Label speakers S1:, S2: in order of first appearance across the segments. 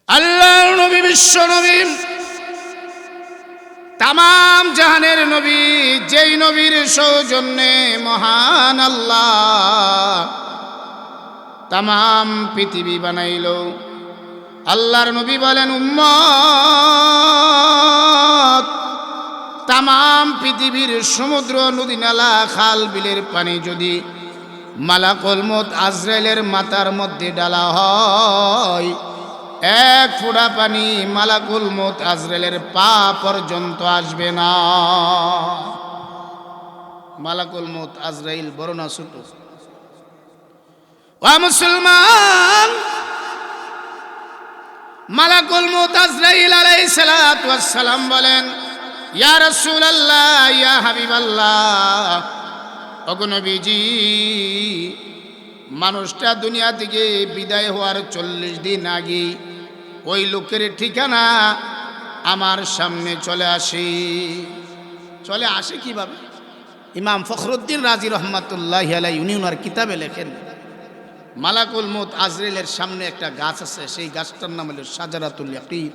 S1: আল্লাহর নবী, বিশ্ব নবী, তামাম জাহানের নবী, যেই নবীর সৌজন্যে মহান আল্লাহ তামাম পৃথিবী বানাইল। আল্লাহর নবী বলেন, উম্মত, তামাম পৃথিবীর সমুদ্র, নদী, নালা, খাল, বিলের পানি যদি মালাকুল মউত আজরাইলের মাথার মধ্যে ডালা হয়, এক ফোঁটা পানি মালাকুল মউত আজরাইলের পা পর্যন্ত আসবে না। মালাকুল মউত আজরাইল বড় না ছোট? ও মুসলমান, মালাকুল মউত আজরাইল আলাইহিস সালাতু ওয়াস সালাম বলেন, ইয়া রাসূলুল্লাহ, ইয়া হাবিবাল্লাহ, ওগো নবীজি, মানুষটা দুনিয়া থেকে বিদায় হওয়ার 40 দিন আগে ওই লোকের ঠিকানা আমার সামনে চলে আসে কিভাবে? ইমাম ফখরুদ্দিন রাজি রহমাতুল্লাহি আলাইহি উনি ওনার কিতাবে লেখেন, মালাকুল মউত আজরাইলের সামনে একটা গাছ আছে, সেই গাছটার নাম হলো শাজারাতুল ইয়াকিন।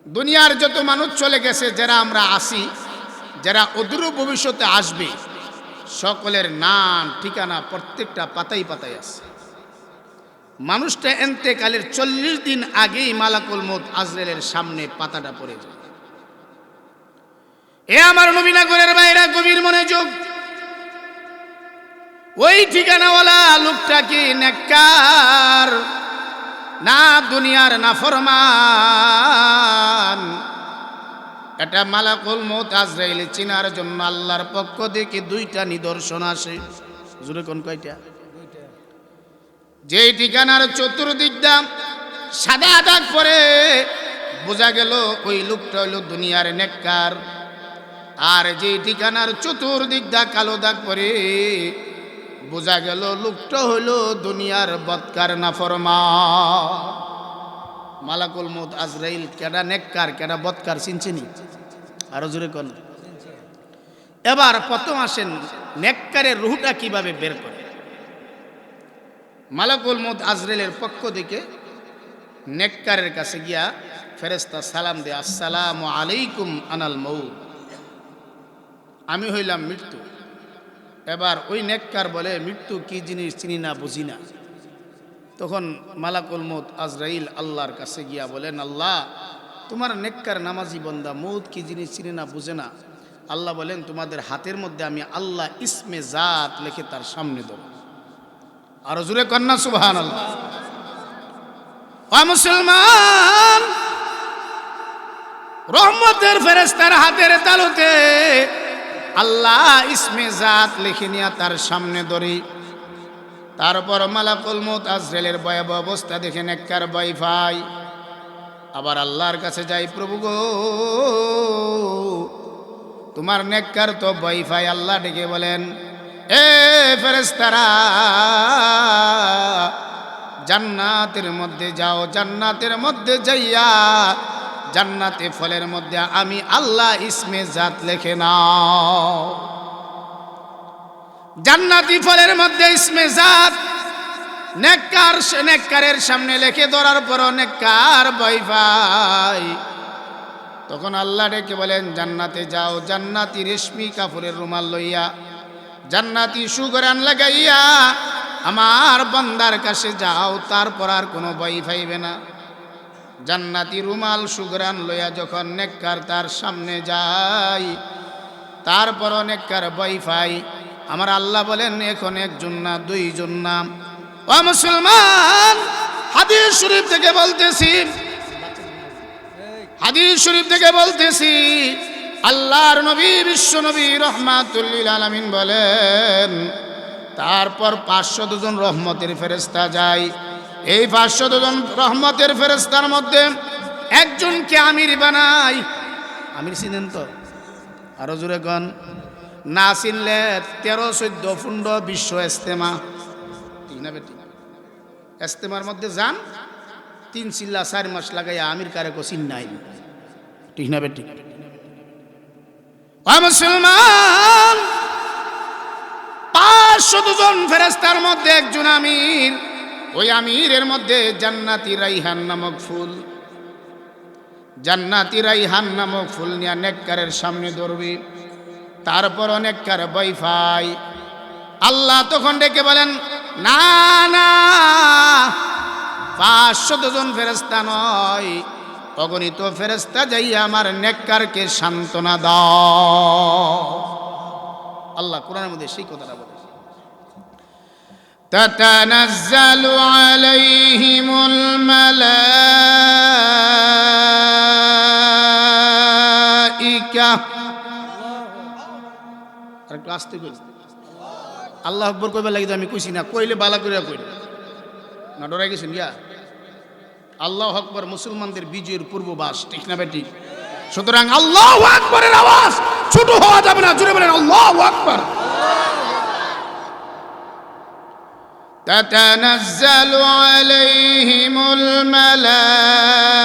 S1: দুনিয়ার যত মানুষ চলে গেছে, যারা আমরা আসি, যারা অদূর ভবিষ্যতে আসবে, সকলের নাম ঠিকানা প্রত্যেকটা পাতায় পাতায় আছে। মানুষটা এন্তেকালের 40 দিন আগেই মালাকুল মউত আজরাইলের সামনে পাতাটা পড়ে যায়। এ আমার নবীনগরের বাইরা গভীর মনোযোগ। ওই ঠিকানাওয়ালা লোকটা কি নেককার না দুনিয়ার নাফরমান? এটা মালাকুল মউত আজরাইল চিনার জন্য আল্লাহর পক্ষ থেকে 2টা নিদর্শন আসে। জোরে কোন কয়টা? যেই ঠিকানার চতুর্দিকটা সাদা দাগ পরে বোঝা গেল ওই লোকটা হইল দুনিয়ার নেককার, আর যেই ঠিকানার চতুর্দিকটা কালো দাগ পরে বোঝা গেল লোকটা হইল দুনিয়ার বদকার নাফরমান। মালাকুল মউত আজরাইল কেডা নেককার কেডা বদকার চিনছেনি? আরো জোরে কোন? এবার প্রথম আসেন, নেককারের রূহটা কিভাবে বের করে? মালাকুল মউত আজরাইলের পক্ষ থেকে নেককারের কাছে গিয়া ফেরেশতা সালাম দেয়, আসসালামু আলাইকুম আনাল মউত, আমি হইলাম মৃত্যু। এবার ওই নেককার বলে, মৃত্যু কি জিনিস চিনি না, বুঝি না। তখন মালাকুল মউত আজরাইল আল্লাহর কাছে গিয়া বলেন, আল্লাহ, তোমার নেককার নামাজি বান্দা মউত কি জিনিস চিনি না, বুঝে না। আল্লাহ বলেন, তোমাদের হাতের মধ্যে আমি আল্লাহ ইসমে জাত লিখে তার সামনে দেব। আরো জোরে কন্যা সুবহানাল্লাহ। ও মুসলমান, রহমতের ফেরেশতার হাতের তালুতে আল্লাহ ইসমে জাত লিখে নিয়ে তার সামনে ধরি। তারপর মালাকুল মউত আজরাইলের ভয়াবহ অবস্থা দেখে নেককার ভয় পায়, আবার আল্লাহর কাছে যাই, প্রভু গো, তোমার নেককার তো ভয় পায়। আল্লাহ ডেকে বলেন, এ ফেরেশতারা, জান্নাতের মধ্যে যাও, জান্নাতের মধ্যে যাইয়া জান্নাতে ফলের মধ্যে আমি আল্লাহ ইসমে জাত লিখে নাও। জান্নাতি ফলের মধ্যে ইসমে জাত নেককারের সামনে লিখে ধরার পর নেককার ভয় পায়। তখন আল্লাহ ডেকে বলেন, জান্নাতে যাও, জান্নাতি রেশমি কাপড়ের রুমাল লইয়া, জান্নাতি সুগরান লাগাইয়া আমার বান্দার কাছে যাও, তারপর আর কোনো ভয় পাইবে না। জান্নাতি রুমাল সুগরান লইয়া যখন নেককার তার সামনে যায়, তারপর নেককার ভয় পায়। আমার আল্লাহ বলেন, এখন একজন না, 2জন না। ও মুসলমান, হাদিস শরীফ থেকে বলতেছি, আল্লাহর নবী, বিশ্ব নবী রহমাতুল লিল আলামিন বলেন, তারপর 500 জন রহমতের ফেরেশতা যায়। এই 500 জন রহমতের ফেরেশতার মধ্যে একজনকে আমির বানায়। আমির চিনেন তো? আরো জোরে কোন? না চিনলে 13-14 বিশ্ব ইস্তেমা, ঠিক না বেটি? ইস্তেমার মধ্যে যান, 3 চিল্লা 4 মাস লাগাইয়া আমির কারে কো চিন নাই, ঠিক না বেটি? ও মুসলমান, 500 জন ফেরেশতার মধ্যে একজন আমির। ওই আমিরের মধ্যে জান্নাতি রাইহান নামক ফুল, জান্নাতি রাইহান নামক ফুল নিয়ে নেককারের সামনে ধরবি। তারপর নেককার ভয় পায়। আল্লাহ তখন ডেকে বলেন, না না, 500 জন ফেরেশতা নয়, অগণিত ফেরেশতা যাইয়া আমার নেককারকে সান্ত্বনা দাও। আল্লাহ কোরআনের মধ্যে সেই কথাটা বলে, তাতানাজ্জালু আলাইহিমুল মালাইকা। আরেকটু আস্তে কই, আল্লাহ আকবার কইবার লাগি আমি কইছি না, কইলে বালা কইরা কই না, ডরাই গেছেন গিয়া। আল্লাহু আকবার মুসলমানদের বিজয়ের পূর্ববাস, ঠিক না বেটি? সুতরাং আল্লাহু আকবারের আওয়াজ ছোট হওয়া যাবে না, জোরে বলেন আল্লাহু আকবার। তাতানাজ্জালু আলাইহিমুল মালাইকা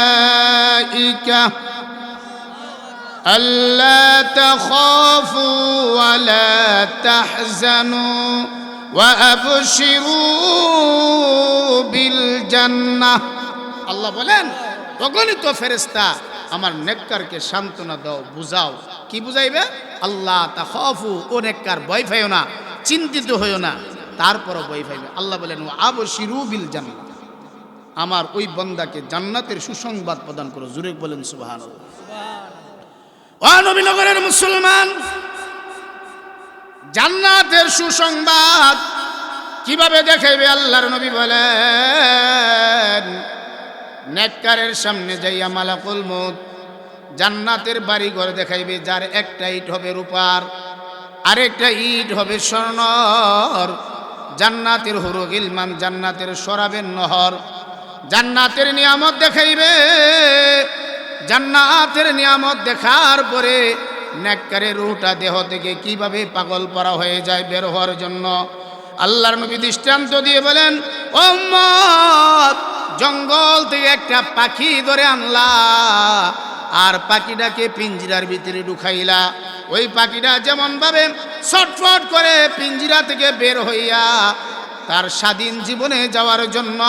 S1: আল্লা তাখাফু ওয়া লা তাহজানু ওয়া আবশিরু বিল জান্নাহ। আল্লাহ বলেন, অগণিত ফেরেশতা আমার নেককারকে সান্ত্বনা দাও, বুঝাও। কি বুঝাইবে? আল্লাহ তাখাফু, ও নেককার ভয় পাইও না, চিন্তিত হইও না। তারপরও ভয় পাইবে। আল্লাহ বলেন ওয়া আবশিরু বিল জান্নাহ, আমার ওই বান্দাকে জান্নাতের সুসংবাদ প্রদান করো। জোরে বলেন সুবহানাল্লাহ। ও নবীনগরের মুসলমান, জান্নাতের সুসংবাদ কিভাবে দেখাইবে? আল্লাহর নবী বলেন, নেককারের সামনে যাইয়া মালাকুল মউত জান্নাতের বাড়িঘর দেখাইবে, যার একটা ইট হবে রূপার, আরেকটা ইট হবে স্বর্ণর। জান্নাতের হুরু গিলমান, জান্নাতের শরাবের নহর, জান্নাতের নিয়ামত দেখাইবে। জান্নাতের নিয়ামত দেখার পরে নেককারের রূহটা দেহ থেকে কিভাবে পাগল পারা হয়ে যায় বের হওয়ার জন্য আল্লাহর নবী দৃষ্টান্ত দিয়ে বলেন, ও উম্মত, জঙ্গল থেকে একটা পাখি ধরে আনলা, আর পাখিটাকে পিঞ্জিরার ভিতরে ঢুকাইলা। ওই পাখিটা যেমন ভাবে ছটফট করে পিঞ্জিরা থেকে বের হইয়া তার স্বাধীন জীবনে যাওয়ার জন্য,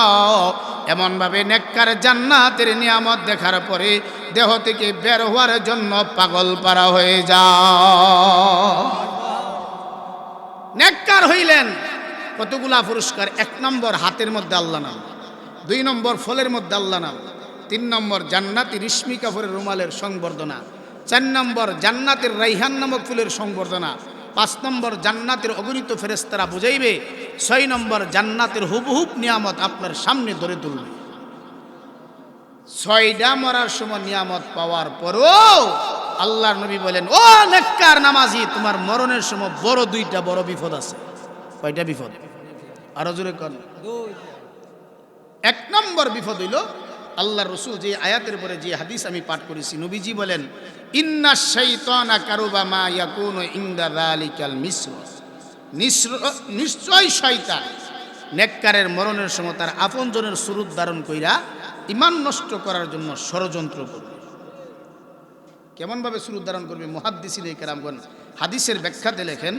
S1: এমনভাবে নেককার জান্নাতের নিয়ামত দেখার পরে দেহ থেকে বের হওয়ার জন্য পাগল পারা হয়ে যায়। নেককার হইলেন কতগুলা পুরস্কার। 1 নম্বর হাতের মধ্যে আল্লাহ নাম, 2 নম্বর ফলের মধ্যে আল্লাহ নাম, 3 নম্বর জান্নাতি রেশমি কাপড়ের রুমালের সংবর্ধনা, 4 নম্বর জান্নাতের রাইহান নামক ফুলের সংবর্ধনা, 5 নম্বর জান্নাতের অগণিত ফেরেশতারা বুঝাইবে, 6 নম্বর জান্নাতের হুবহুব নিয়ামত আপনার সামনে ধরে তুলবে। 6টা মরার সময় নিয়ামত পাওয়ার পরও আল্লাহর নবী বলেন, ও নেককার নামাজি, তোমার মরণের সময় বড় 2টা বড় বিপদ আছে। কয়টা বিপদ? আরো জোরে কোন? 1 নম্বর বিপদ হইল, আল্লাহ রসুল যে আয়াতের পরে যে হাদিস আমি পাঠ করেছি, নবীজি বলেন, ইন্না শাইতানা কারুবা মা ইয়াকুনু ইনদা যালিকাল মিসর। নিশ্চয় শয়তান নেককারের মরণের সময় তার আপনজনের সুরত ধারণ কইরা ঈমান নষ্ট করার জন্য ষড়যন্ত্র করবে। কেমন ভাবে সুরত ধারণ করবে? মুহাদ্দিসিনে কেরামগণ হাদিসের ব্যাখ্যাতে লেখেন,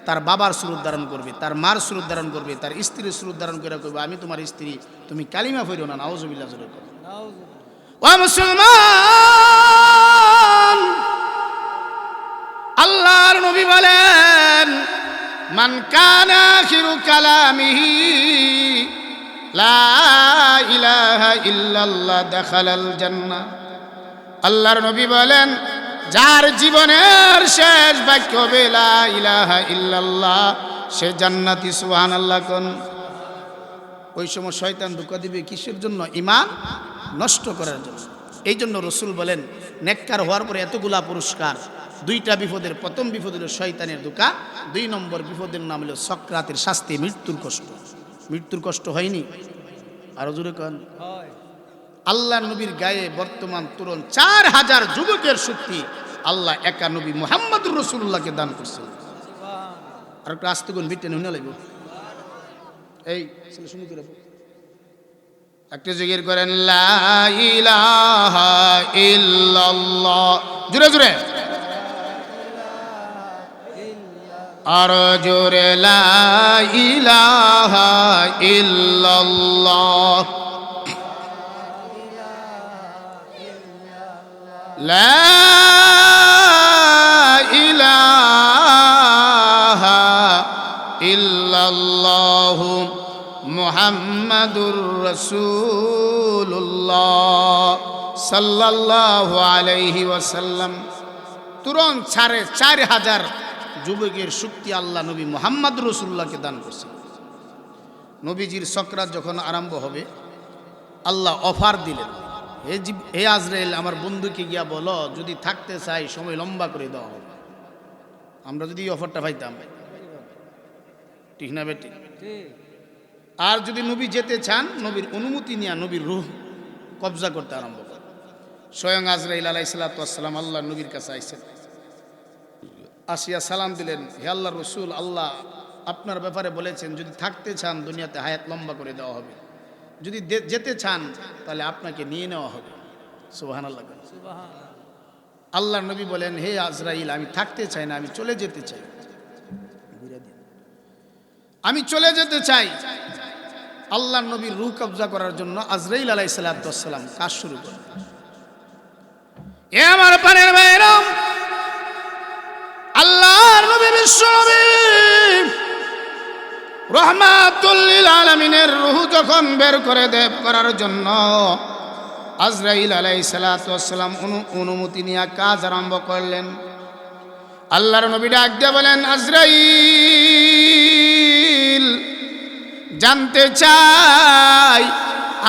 S1: তার বাবার সুরত ধারণ করবে, তার মার সুরত ধারণ করবে, তার স্ত্রীর সুরত ধারণ করে কইবে, আমি তোমার স্ত্রী, তুমি কালিমা পড়ো না। নাউজুবিল্লাহ। ও মুসলমান, আল্লাহর নবী বলেন, মান কানা আখিরু কালামিহি লা ইলাহা ইল্লাল্লাহ দাখালাল জান্নাহ। আল্লাহর নবী বলেন, যার জীবনের শেষ বাক্য হবে লা ইলাহা ইল্লাল্লাহ, সে জান্নাতি। সুবহানাল্লাহ কোন? ওই সময় শয়তান ধোঁকা দিবে কিসের জন্য? ঈমান নষ্ট করার জন্য। এই জন্য রসুল বলেন, নেককার হওয়ার পরে এতগুলা পুরস্কার। 2টা বিপদের, প্রথম বিপদ হলো শয়তানের ধোঁকা, 2 নম্বর বিপদের নাম হলো সক্রাতের শাস্তি, মৃত্যুর কষ্ট। মৃত্যুর কষ্ট হয়নি? আরো জোরে কোন? আল্লাহ নবীর গায়ে বর্তমান তরুণ 4000 যুবকের শক্তি আল্লাহ একা নবী মুহাম্মদুর রাসূলুল্লাহকে দান করছেন। আর একটু আস্তে কোন বিটেন হইনা লাগবে। এই ছেলে শুনি করে একটা জিকির করেন, লা ইলাহা ইল্লাল্লাহ, জোরে জোরে। আর জোরে লা ইলাহা ইল্লাল্লাহ লা ইলাহা ইল্লাল্লাহ মুহাম্মাদুর রাসূলুল্লাহ সাল্লাল্লাহু আলাইহি ওয়াসাল্লাম। তুরন্ত ৪,৫০০ যুবকের শক্তি আল্লাহ নবী মুহাম্মদ রাসূলুল্লাহকে দান করছেন। নবীজির সকরাত যখন আরম্ভ হবে, আল্লাহ অফার দিলেন, হে আজরাইল, আমার বন্ধুকে গিয়া বলো যদি থাকতে চাই সময় লম্বা করে দেওয়া হবে। আমরা যদি এই অফারটা পাইতাম, ঠিক না বেটি? আর যদি নবী যেতে চান, নবীর অনুমতি নিয়ে নবীর রূহ কবজা করতে আরম্ভ করে। স্বয়ং আজরাইল আলাইহিস সালাতু ওয়াস সালাম আল্লাহ নবীর কাছে আইছেন, আসিয়া সালাম দিলেন, হে আল্লাহর রাসূল, আল্লাহ আপনার ব্যাপারে বলেছেন যদি থাকতে চান দুনিয়াতে হায়াত লম্বা করে দেওয়া হবে, যদি যেতে চান তাহলে আপনাকে নিয়ে নেওয়া হবে। সুবহানাল্লাহ। আল্লাহর নবী বলেন, হে আজরাইল, আমি থাকতে চাই না, আমি চলে যেতে চাই, আমি চলে যেতে চাই। আল্লাহর নবীর রূহ কবজা করার জন্য আজরাইল আলাইহিস সালাতু ওয়াস সালাম কাজ শুরু করেন। এ আমার পানের ভাইরা, আল্লাহর নবী বিশ্বনবী রহমাতুল লিল আলামিনের রূহ যখন বের করে করার জন্য আজরাইল আলাইহিস সালাতু ওয়াস সালাম অনুমতি নিয়ে কাজ আরম্ভ করলেন। আল্লাহর নবী ডাক দিয়ে বলেন, আজরাইল, জানতে চাই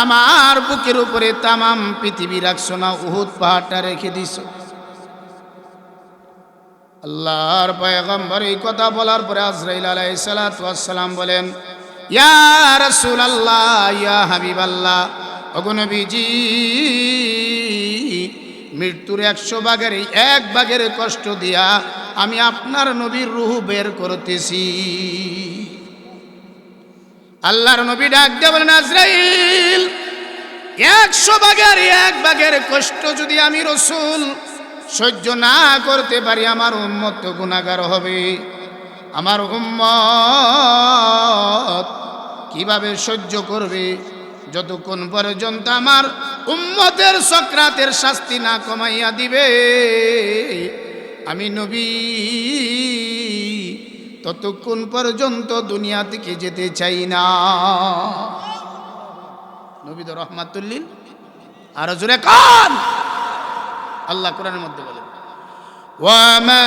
S1: আমার বুকের উপরে তামাম পৃথিবী রাখছো না, উহুদ পাহাড়টা রেখে দিছো? আল্লাহর পয়গম্বর এই কথা বলার পরে আজরাইল আলাইহিস সালাতু ওয়াস সালাম বলেন, ইয়া রাসূলুল্লাহ, ইয়া হাবিবাল্লাহ, ওগো নবীজি, মৃত্যুর ১০০ ভাগের ১ ভাগের কষ্ট দিয়া আমি আপনার নবীর রূহ বের করতেছি। আল্লাহর নবী ডাক দিয়ে বলেন, আজরাইল, ১০০ ভাগের ১ ভাগের কষ্ট যদি আমি রাসূল সহ্য না করতে পারি, আমার উম্মত তো গুনাহগার হবে। আমার উম্মত কিভাবে সহ্য করবে? যতক্ষণ পর্যন্ত আমার উম্মতের সকরাতের শাস্তি না কমাইয়া দিবে আমি নবী, ততক্ষণ পর্যন্ত দুনিয়া থেকে যেতে চাই না। নবী তো রহমাতুল লিল, আর জোরে কান। আল্লাহ কোরআনের মধ্যে বলেন, ওয়ামা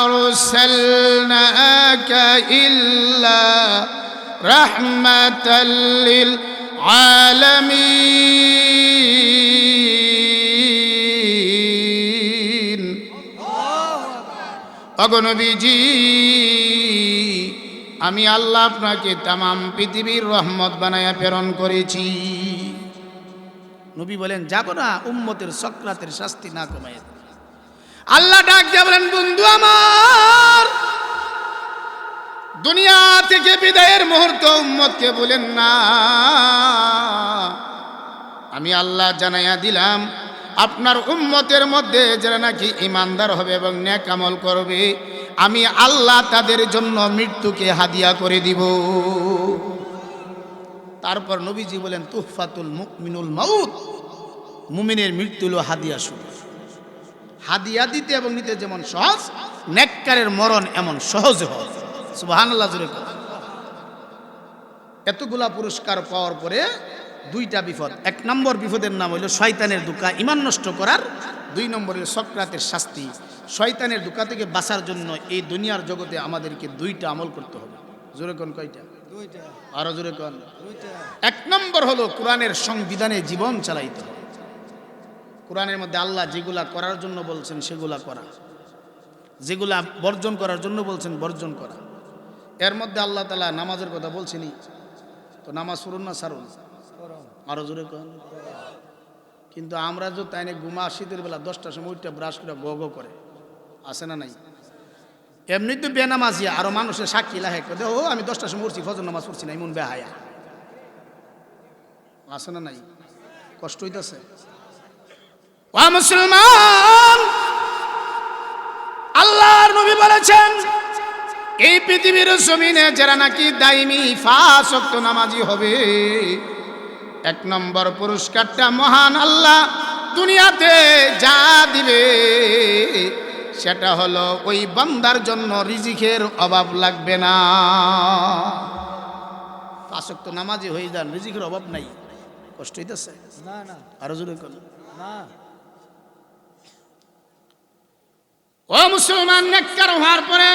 S1: আরসালনাকা ইল্লা রাহমাতাল লিল আলামিন। ওগো নবীজি, আমি আল্লাহ আপনাকে তামাম পৃথিবীর রহমত বানায়া প্রেরণ করেছি। নবী বলেন, যাবো না উম্মতের সকরাতের শাস্তি না কমায়। আল্লাহ ডাক দিয়ে বলেন, বন্ধু আমার, দুনিয়া থেকে বিদায়ের মুহূর্ত উম্মতকে বলেন না, আমি আল্লাহ জানাইয়া দিলাম আপনার উম্মতের মধ্যে যারা নাকি ঈমানদার হবে এবং নেক আমল করবে, আমি আল্লাহ তাদের জন্য মৃত্যুকে হাদিয়া করে দিব। তারপর নবীজি বলেন, তুহফাতুল মুমিনুল মাউত, মুমিনের মৃত্যু হলো হাদিয়া শুরু। হাদিয়া দিতে এবং নিতে যেমন সহজ, নেককারের মরণ এমন সহজ হয়। সুবহানাল্লাহ জোরে বলেন। এতগুলা পুরস্কার পাওয়ার পরে 2টা বিপদ। 1 নম্বর বিপদের নাম হইল শয়তানের ধোঁকা, ঈমান নষ্ট করার। 2 নম্বরের সকরাতের শাস্তি। শয়তানের ধোঁকা থেকে বাঁচার জন্য এই দুনিয়ার জগতে আমাদেরকে 2টা আমল করতে হবে। জোরে কোন কয়টা? 2টা। আরো জোরে কোন? 2টা। 1 নম্বর হলো কোরআনের সংবিধানে জীবন চালাইতে হবে। কোরআনের মধ্যে আল্লাহ যেগুলা করার জন্য বলছেন সেগুলা করা, যেগুলা বর্জন করার জন্য বলছেন বর্জন করা। এর মধ্যে আল্লাহ তাআলা নামাজের কথা বলছেনই, তো নামাজ পড়ুন না ছাড়ুন? আরো জোরে কোন? কিন্তু আমরা যে তাই না ঘুমা শীতের বেলা 10টার সময় উঠে ব্রাশ করে গো গো করে, আছে না নাই? এমনি তো বেনামাজিয়া, আরো মানুষের সাক্ষী লাহে, ও আমি 10টার সময় উঠছি, ফজর নামাজ পড়ছি না, এমন বেহায়া, আছে না নাই? কষ্ট হইতেছে। ও মুসলমান, বলেছেন এই পৃথিবীর জমিনে যারা নাকি দাইমি 5 ওয়াক্ত নামাজি হবে, 1 নম্বর পুরস্কারটা মহান আল্লাহ দুনিয়াতে যা দিবে সেটা হলো ওই বান্দার জন্য রিজিকের অভাব লাগবে না। 5 ওয়াক্ত নামাজি হয়ে যান, রিজিকের অভাব নাই, কষ্ট হইতেছে
S2: না না
S1: আরো জোরে কোন
S2: না।
S1: ও মুসলমান, নেককার হওয়ার পরে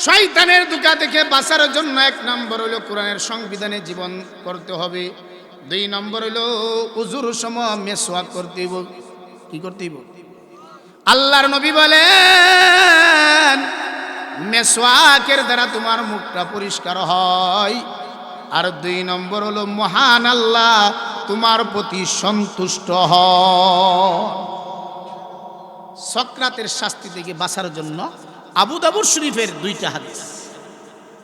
S1: শয়তানের ধোঁকা থেকে বাঁচার জন্য 1 নম্বর হলো কোরআনের সংবিধানে জীবন করতে হবে। 2 নম্বর হলো উজুর সময় মেসওয়াক করতে হইব। কি করতে হইব? আল্লাহর নবী বলেন মেসওয়াকের দ্বারা তোমার মুখটা পরিষ্কার হয়। আর 2 নম্বর হলো মহান আল্লাহ তোমার প্রতি সন্তুষ্ট হয়। সক্রাতের শাস্তি থেকে বাঁচার জন্য আবু দাউদ শরীফের 2টা হাদিস,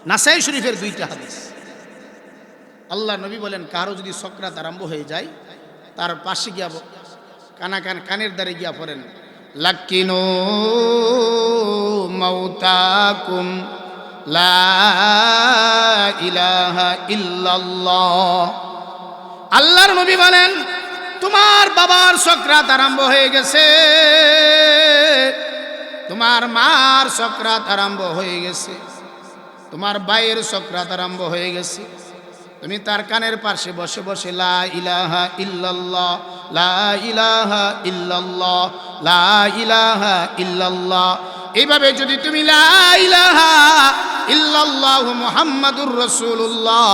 S1: নাসাই শরীফের 2টা হাদিস। আল্লাহ নবী বলেন কারো যদি সক্রাত আরম্ভ হয়ে যায় তার পাশে গিয়া কানের দ্বারে গিয়া পড়েন লাকিনু মাউতাকুম লা ইলাহা ইল্লাল্লাহ। আল্লাহর নবী বলেন তোমার বাবার সক্রাত আরম্ভ হয়ে গেছে, তোমার মার সক্রাত আরম্ভ হয়ে গেছে, তোমার ভাইয়ের সক্রাত আরম্ভ হয়ে গেছে, তুমি তার কানের পাশে বসে বসে লা ইলাহা ইল্লাল্লাহ, লা ইলাহা ইল্লাল্লাহ, লা ইলাহা ইল্লাল্লাহ, এইভাবে যদি তুমি লা ইলাহা ইল্লাল্লাহ মুহাম্মাদুর রাসূলুল্লাহ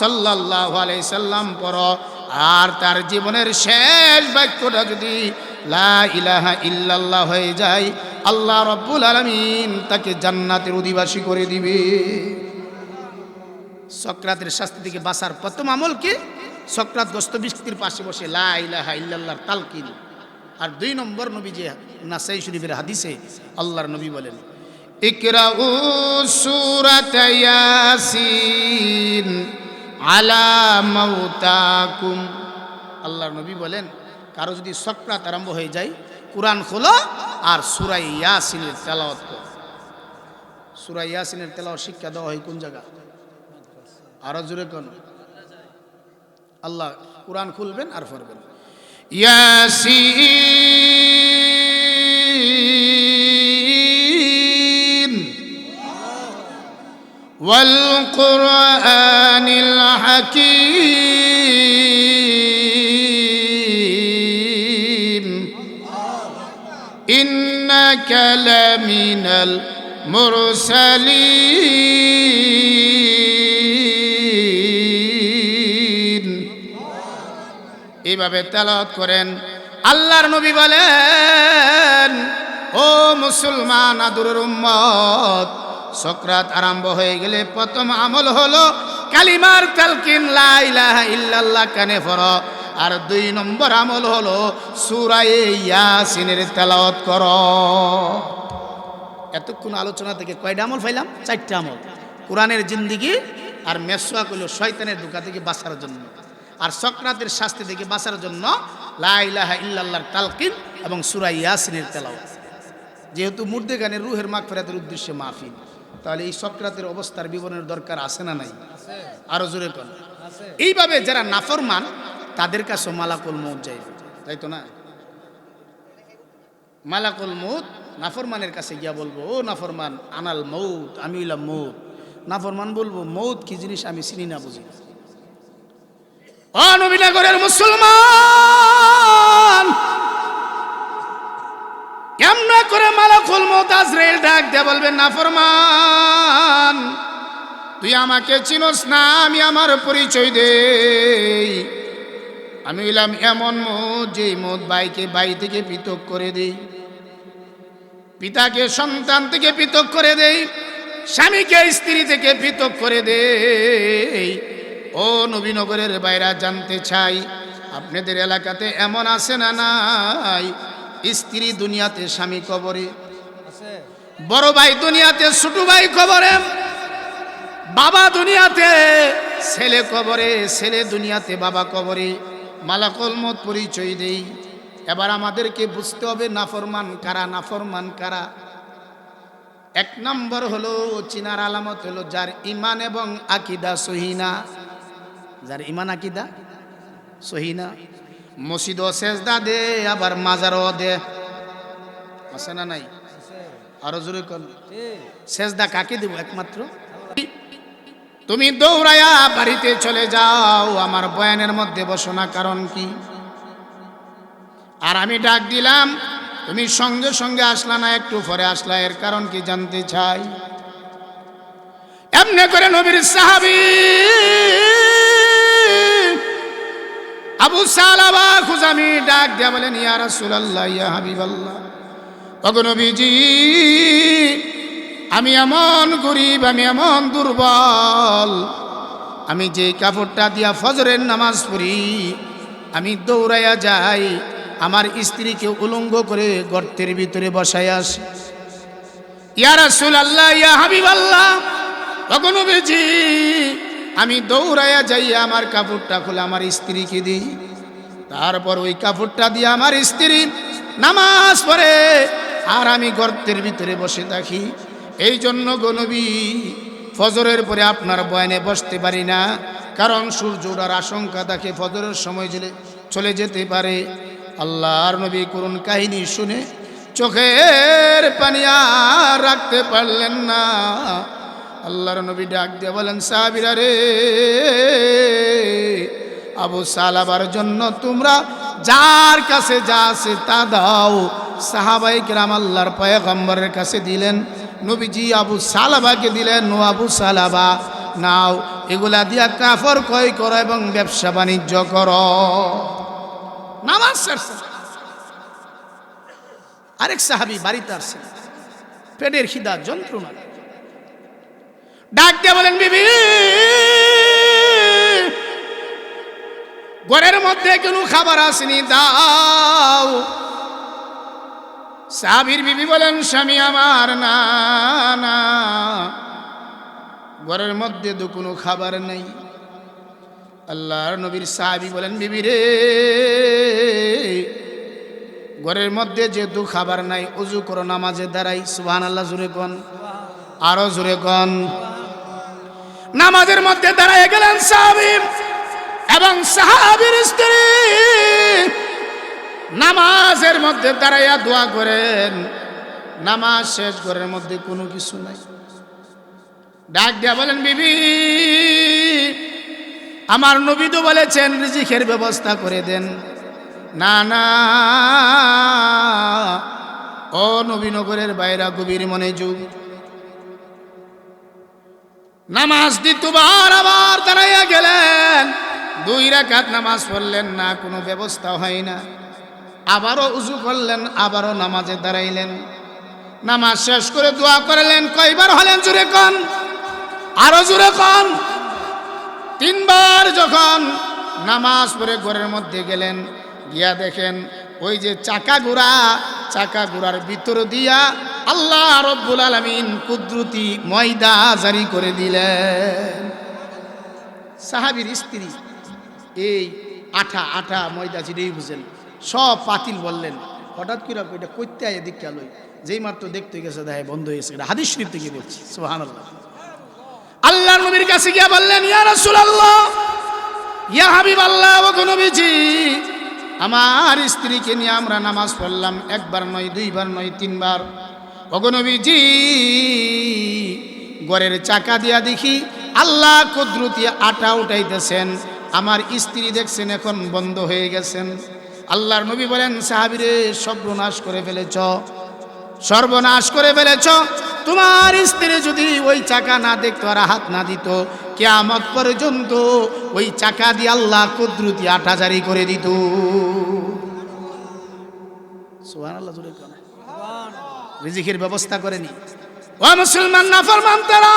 S1: সাল্লাল্লাহু আলাইহি সাল্লাম পড়ো, আর তার জীবনের শেষ বাক্যটা যদি লা ইলাহা ইল্লাল্লাহ হয়ে যায়, আল্লাহ রাব্বুল আলামিন তাকে জান্নাতের অধিবাসী করে দিবে। সক্রাতের শাস্তি থেকে বাঁচার প্রথম আমল কি? সক্রাতগ্রস্ত ব্যক্তির পাশে বসে লা ইলাহা ইল্লাল্লাহর তালকিন। আর 2 নম্বর নবী যে নাসাই শরীফের হাদিসে আল্লাহর নবী বলেন ইকরাউ সূরাত ইয়াসিন আলা মাউতাকুম। আল্লাহর নবী বলেন কারো যদি সক্রাত আরম্ভ হয়ে যায় কুরআন খোলো আর সূরা ইয়াসিনের তেলাওয়াত করো। সূরা ইয়াসিনের তেলাওয়াত শিক্ষা দেওয়া হয় কোন জায়গা? আরো জোরে কোন? আল্লাহ কুরআন খুলবেন আর পড়বেন ইয়াসিন ওয়াল কুরআনিল হাকীম ইন্নাকা লামিনাল মুরসালিন। এইভাবে তেলাওয়াত করেন। আল্লাহর নবী বলেন ও মুসলমান আদরের উম্মত, সক্রাত আরম্ভ হয়ে গেলে প্রথম আমল হলো কালিমার তালকিন লা ইলাহা ইল্লাল্লাহ কানে পড়ো। আর 2 নম্বর আমল হলো সূরা ইয়াসিনের তেলাওয়াত করো। এতক্ষণ আলোচনা থেকে কয়টা আমল পাইলাম? 4টা আমল। কোরআনের জিন্দেগি, আর মেসওয়াক হলো শয়তানের ধোঁকা থেকে বাঁচার জন্য, আর সক্রাতের শাস্তি থেকে বাঁচার জন্য লা ইলাহা ইল্লাল্লাহর তালকিন এবং সূরা ইয়াসিনের তেলাওয়াত। যেহেতু মুর্দে গানের রুহের মাগফিরাতের উদ্দেশ্যে মাহফিল, তাহলে এই সক্রাতের অবস্থার বিবরণের দরকার আছে না নাই? আরো জোরে কোন? এইভাবে যারা নাফরমান তাদের কাছে মালাকুল মউত যাইবে, তাই তো না? মালাকুল মউত নাফরমানের কাছে গিয়া বলবো ও নাফরমান আনাল মউত, আমি হইলাম মউত। নাফরমান বলবো মউত কি জিনিস আমি চিনি না, বুঝি না। ও নবীনগরের মুসলমান, কেমন করে মালাকুল মউত আজরাইল ডাক দিয়ে বলবেন নাফরমান তুই আমাকে চিনোস না, আমি আমার পরিচয় দেই। আমি হইলাম এমন মউত যে মউত ভাইকে ভাই থেকে পৃথক করে দেই, পিতাকে সন্তান থেকে পৃথক করে দেই, স্বামীকে স্ত্রী থেকে পৃথক করে দেই। ও নবীনগরের বাইরা জানতে চাই আপনাদের এলাকাতে এমন আছে না নাই? স্ত্রী দুনিয়াতে স্বামী কবরে, বড় ভাই দুনিয়াতে ছোট ভাই কবরে, বাবা দুনিয়াতে ছেলে কবরে, ছেলে দুনিয়াতে বাবা কবরে। মালাকুল মউত পরিচয় দেই। এবার আমাদেরকে বুঝতে হবে নাফরমান কারা, নাফরমান কারা। এক নম্বর হলো চিনার আলামত হলো যার ইমান এবং আকীদা সহি না। যার ইমান আকীদা সহি না, মসজিদও সেজদা দে আবার মাজারও দে, আছে না নাই? আরো জোরে কোন, সেজদা কাকে দেব? একমাত্র তুমি দৌড়ায়া বাড়িতে চলে যাও, আমার বয়ানের মধ্যে বসো না, কারণ কি? আর আমি ডাক দিলাম, তুমি সঙ্গে সঙ্গে আসলা না, একটু পরে আসলা, এর কারণ কি জানতে চাই। এমনি করে নবীর সাহাবী আবু সালাবা খুজামি ডাক দিয়া বলেন, ইয়া রাসূলুল্লাহ, ইয়া হাবিবাল্লাহ, ওগো নবীজি, আমি এমন গরীব, আমি এমন দুর্বল, আমি যে কাপড়টা দিয়া ফজরের নামাজ পড়ি, আমি দৌড়াইয়া যাই, আমার স্ত্রীকে উলঙ্গ করে গর্তের ভিতরে বসায় আসি। ইয়া রাসূলুল্লাহ, ইয়া হাবিবাল্লাহ, ওগো নবীজি, আমি দৌড়াইয়া যাই, আমার কাপড়টা খুলে আমার স্ত্রীকে দিই, তারপর ওই কাপড়টা দিয়ে আমার স্ত্রী নামাজ পড়ে, আর আমি গর্তের ভিতরে বসে থাকি। এই জন্য গো নবী, ফজরের পরে আপনার বয়ানে বসতে পারি না, কারণ সূর্য ওঠার আশঙ্কা থাকে, ফজরের সময় চলে যেতে পারে। আল্লাহর নবী করুণ কাহিনী শুনে চোখের পানি আর রাখতে পারলেন না। আল্লাহর নবী ডাক দিয়ে বলেন, সাহাবীরা রে, আবু সালাবার জন্য তোমরা যার কাছে যা আছে তা দাও। সাহাবায়ে কেরাম আল্লাহর পয়গম্বরের কাছে দিলেন, নবীজি আবু সালাবাকে দিলেন, ও আবু সালাবা, নাও, এগুলা দিয়া কাফর ক্রয় করো এবং ব্যবসা বাণিজ্য করো। নামাজ ছাড়ছে। আরেক সাহাবী বাড়িতে আসছেন, পেটের খিদা, যন্ত্রণা, ডাক দিয়ে বলেন, বিবি, ঘরের মধ্যে কোনো খাবার আসেনি, দাও। সাহাবীর বিবি বলেন, স্বামী আমার, না না, ঘরের মধ্যে তো কোনো খাবার নেই। আল্লাহর নবীর সাহাবী বলেন, বিবি রে, ঘরের মধ্যে যেহেতু খাবার নাই, ওযু করো, নামাজে দাঁড়াই। সুবহানাল্লাহ, জোরে কোন, আরো জোরে কোন। নামাজের মধ্যে দাঁড়ায় গেলেন সাহাবী এবং সাহাবীর স্ত্রী, নামাজের মধ্যে দাঁড়াইয়া দোয়া করেন। নামাজ শেষ, ঘরের মধ্যে কোনো কিছু নাই। ডাক দিয়া বলেন, বিবি, আমার নবী তো বলেছেন রিজিকের ব্যবস্থা করে দেন। না না, ও নবীনগরের বাইরা, গভীর মনোযোগ। নামাজ দ্বিতীয়বার আবার দাঁড়াইয়া গেলেন, 2 রাকাত নামাজ পড়লেন, না, কোনো ব্যবস্থা হয় না। আবারও উজু করলেন, আবারও নামাজে দাঁড়াইলেন। নামাজ শেষ করে দোয়া করলেন। কয়বার হলেন? জোরে কোন, আরো জোরে কোন। 3 বার যখন নামাজ পড়ে ঘরের মধ্যে গেলেন, গিয়া দেখেন ওই যে চাকা ঘোড়ার ভিতর দিয়া আল্লাহ রব্বুল আলামিন কুদরতি ময়দা জারি করে দিলেন। সাহাবীর স্ত্রী এই আটা ময়দা যেটাই বুঝেন, সব পাতিল বললেন। হঠাৎ করে এটা করতে আয় দীক্ষা লই, যেই মাত্র দেখতে গেছে দেখে বন্ধ হয়েছে। এটা হাদিস শরীফ থেকে বলছি। সুবহানাল্লাহ। আল্লাহর নবীর কাছে গিয়া বললেন, ইয়া রাসূলুল্লাহ, ইয়া হাবিবাল্লাহ, ওগো নবীজি, আমার স্ত্রীকে নিয়ে আমরা নামাজ পড়লাম, 1 বার নয়, 2 বার নয়, 3 বার। ওগো নবীজি, ঘরের চাকা দিয়া দেখি আল্লাহ কুদরতি আটা উঠাইতেছেন, আমার স্ত্রী দেখছেন এখন বন্ধ হয়ে গেছেন। আল্লাহর নবী বলেন, সাহাবীরে, সর্বনাশ করে ফেলেছ, সর্বনাশ করে ফেলেছ। তোমার স্ত্রী যদি ওই চাকা না দেখতো আর হাত না দিত, কিয়ামত পর্যন্ত ওই চাকা দিয়ে আল্লাহ কুদরতি আটা জারি করে দিত। সুবহানাল্লাহ, জোরে কোন। রিজিকের ব্যবস্থা করেনি। ও মুসলমান নাফরমান তারা,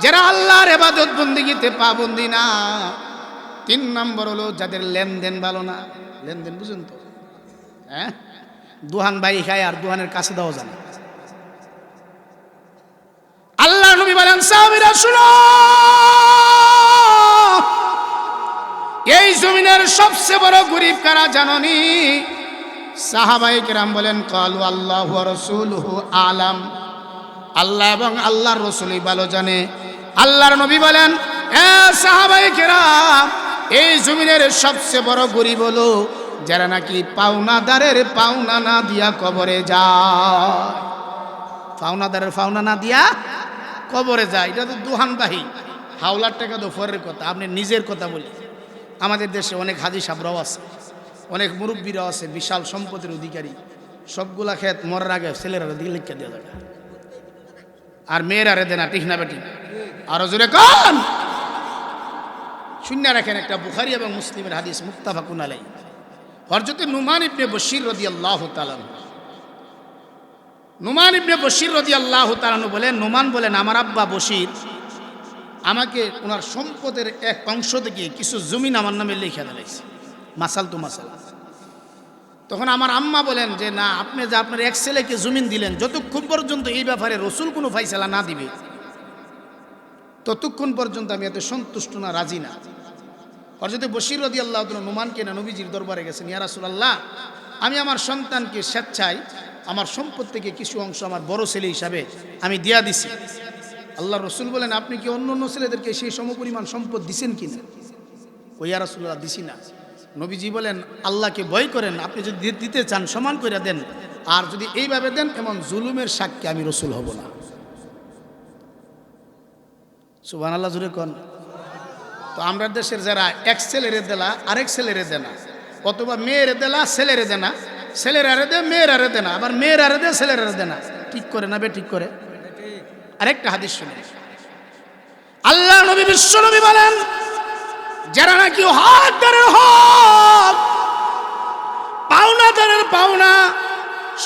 S1: যারা আল্লাহর ইবাদত বন্দেগীতে পাবন্দি না। 3 নম্বর হলো যাদের লেনদেন ভালো না। লেনদেন বুঝেন তো? হ্যাঁ, দুহান বাই খায় আর দুহানের কাছে দেওয়া যায় না। আল্লাহ নবী বলেন, সাহাবীরা শুনো, এই জমিনের সবচেয়ে বড় গরীব কারা জাননি? সাহাবায়ে কেরাম বলেন, কালু আল্লাহু ওয়া রাসূলুহু আলাম। আল্লাহ এবং আল্লাহর রাসূলই ভালো জানে। আল্লাহর নবী বলেন, এ সাহাবায়ে কেরাম, এই জমিনের সবচেয়ে বড় গরিব হলো যারা নাকি পাওনাদারের পাওনা না দিয়া কবরে যায়। পাওনাদারের পাওনা না দিয়া কবরে যায়, এটা তো দুহানবাহী। হাওলার টাকা তো ফরের কথা, আপনি নিজের কথা বলি। আমাদের দেশে অনেক হাজি সাহেবরাও আছে, অনেক মুরব্বীরাও আছে, বিশাল সম্পদের অধিকারী। সবগুলা ক্ষেত মরার আগে ছেলেরা দিকে লিখে দেওয়া যাবে, আর মেয়েরা রে দেনা, ঠিক না বেটি? আরো জোরে কোন শূন্য রাখেন। একটা বুখারী এবং মুসলিমের হাদিস, মুত্তাফাকুন আলাইহি। হযরত নুমান ইবনে বশির রাদিয়াল্লাহু তাআলা, নুমান ইবনে বশির রাদিয়াল্লাহু তাআলা বলেন, নুমান বলেন, আমার আব্বা বশির আমাকে ওনার সম্পদের এক অংশ থেকে কিছু জমিন আমার নামে লিখে দিয়েছে, মাসাল তো মাসাল। তখন আমার আম্মা বলেন যে না, আপনি যে আপনার এক ছেলেকে জমিন দিলেন, যতক্ষণ পর্যন্ত এই ব্যাপারে রসুল কোনো ফাইসালা না দিবে ততক্ষণ পর্যন্ত আমি এত সন্তুষ্ট না, রাজি না। হযরত বশির রাদিয়াল্লাহু তাআলা নুমানকে না নবীজির দরবারে গেছেন, ইয়া রাসূলুল্লাহ, আমি আমার সন্তানকে স্বেচ্ছায় আমার সম্পদ থেকে কিছু অংশ আমার বড় ছেলে হিসাবে আমি দিয়া দিছি। আল্লাহ রসুল বলেন, আপনি কি অন্য অন্য ছেলেদেরকে সেই সমপরিমাণ সম্পদ দিছেন কিনা? ও ইয়া রাসূলুল্লাহ, দিছি না। নবীজি বলেন, আল্লাহকে ভয় করেন, আপনি যদি দিতে চান সমান করে দেন, আর যদি এইভাবে দেন এমন জুলুমের সাক্ষী আমি রসুল হব না। সুবহানাল্লাহ, জোরে কোন। তো আমরা দেশের যারা এক ছেলেরে দেলা আরেক ছেলেরে দেনা, অথবা মেয়েরে দেলা ছেলেরে দেনা, ছেলেরারে দে মেয়েরারে দেনা, আবার মেয়েরারে দে ছেলেরারে দেনা, ঠিক করে না বে ঠিক করে? আরেকটা হাদিস শুনে, আল্লাহ নবী বিশ্ব নবী বলেন, যারা নাকি হকদারের হক, পাওনাদারের পাওনা,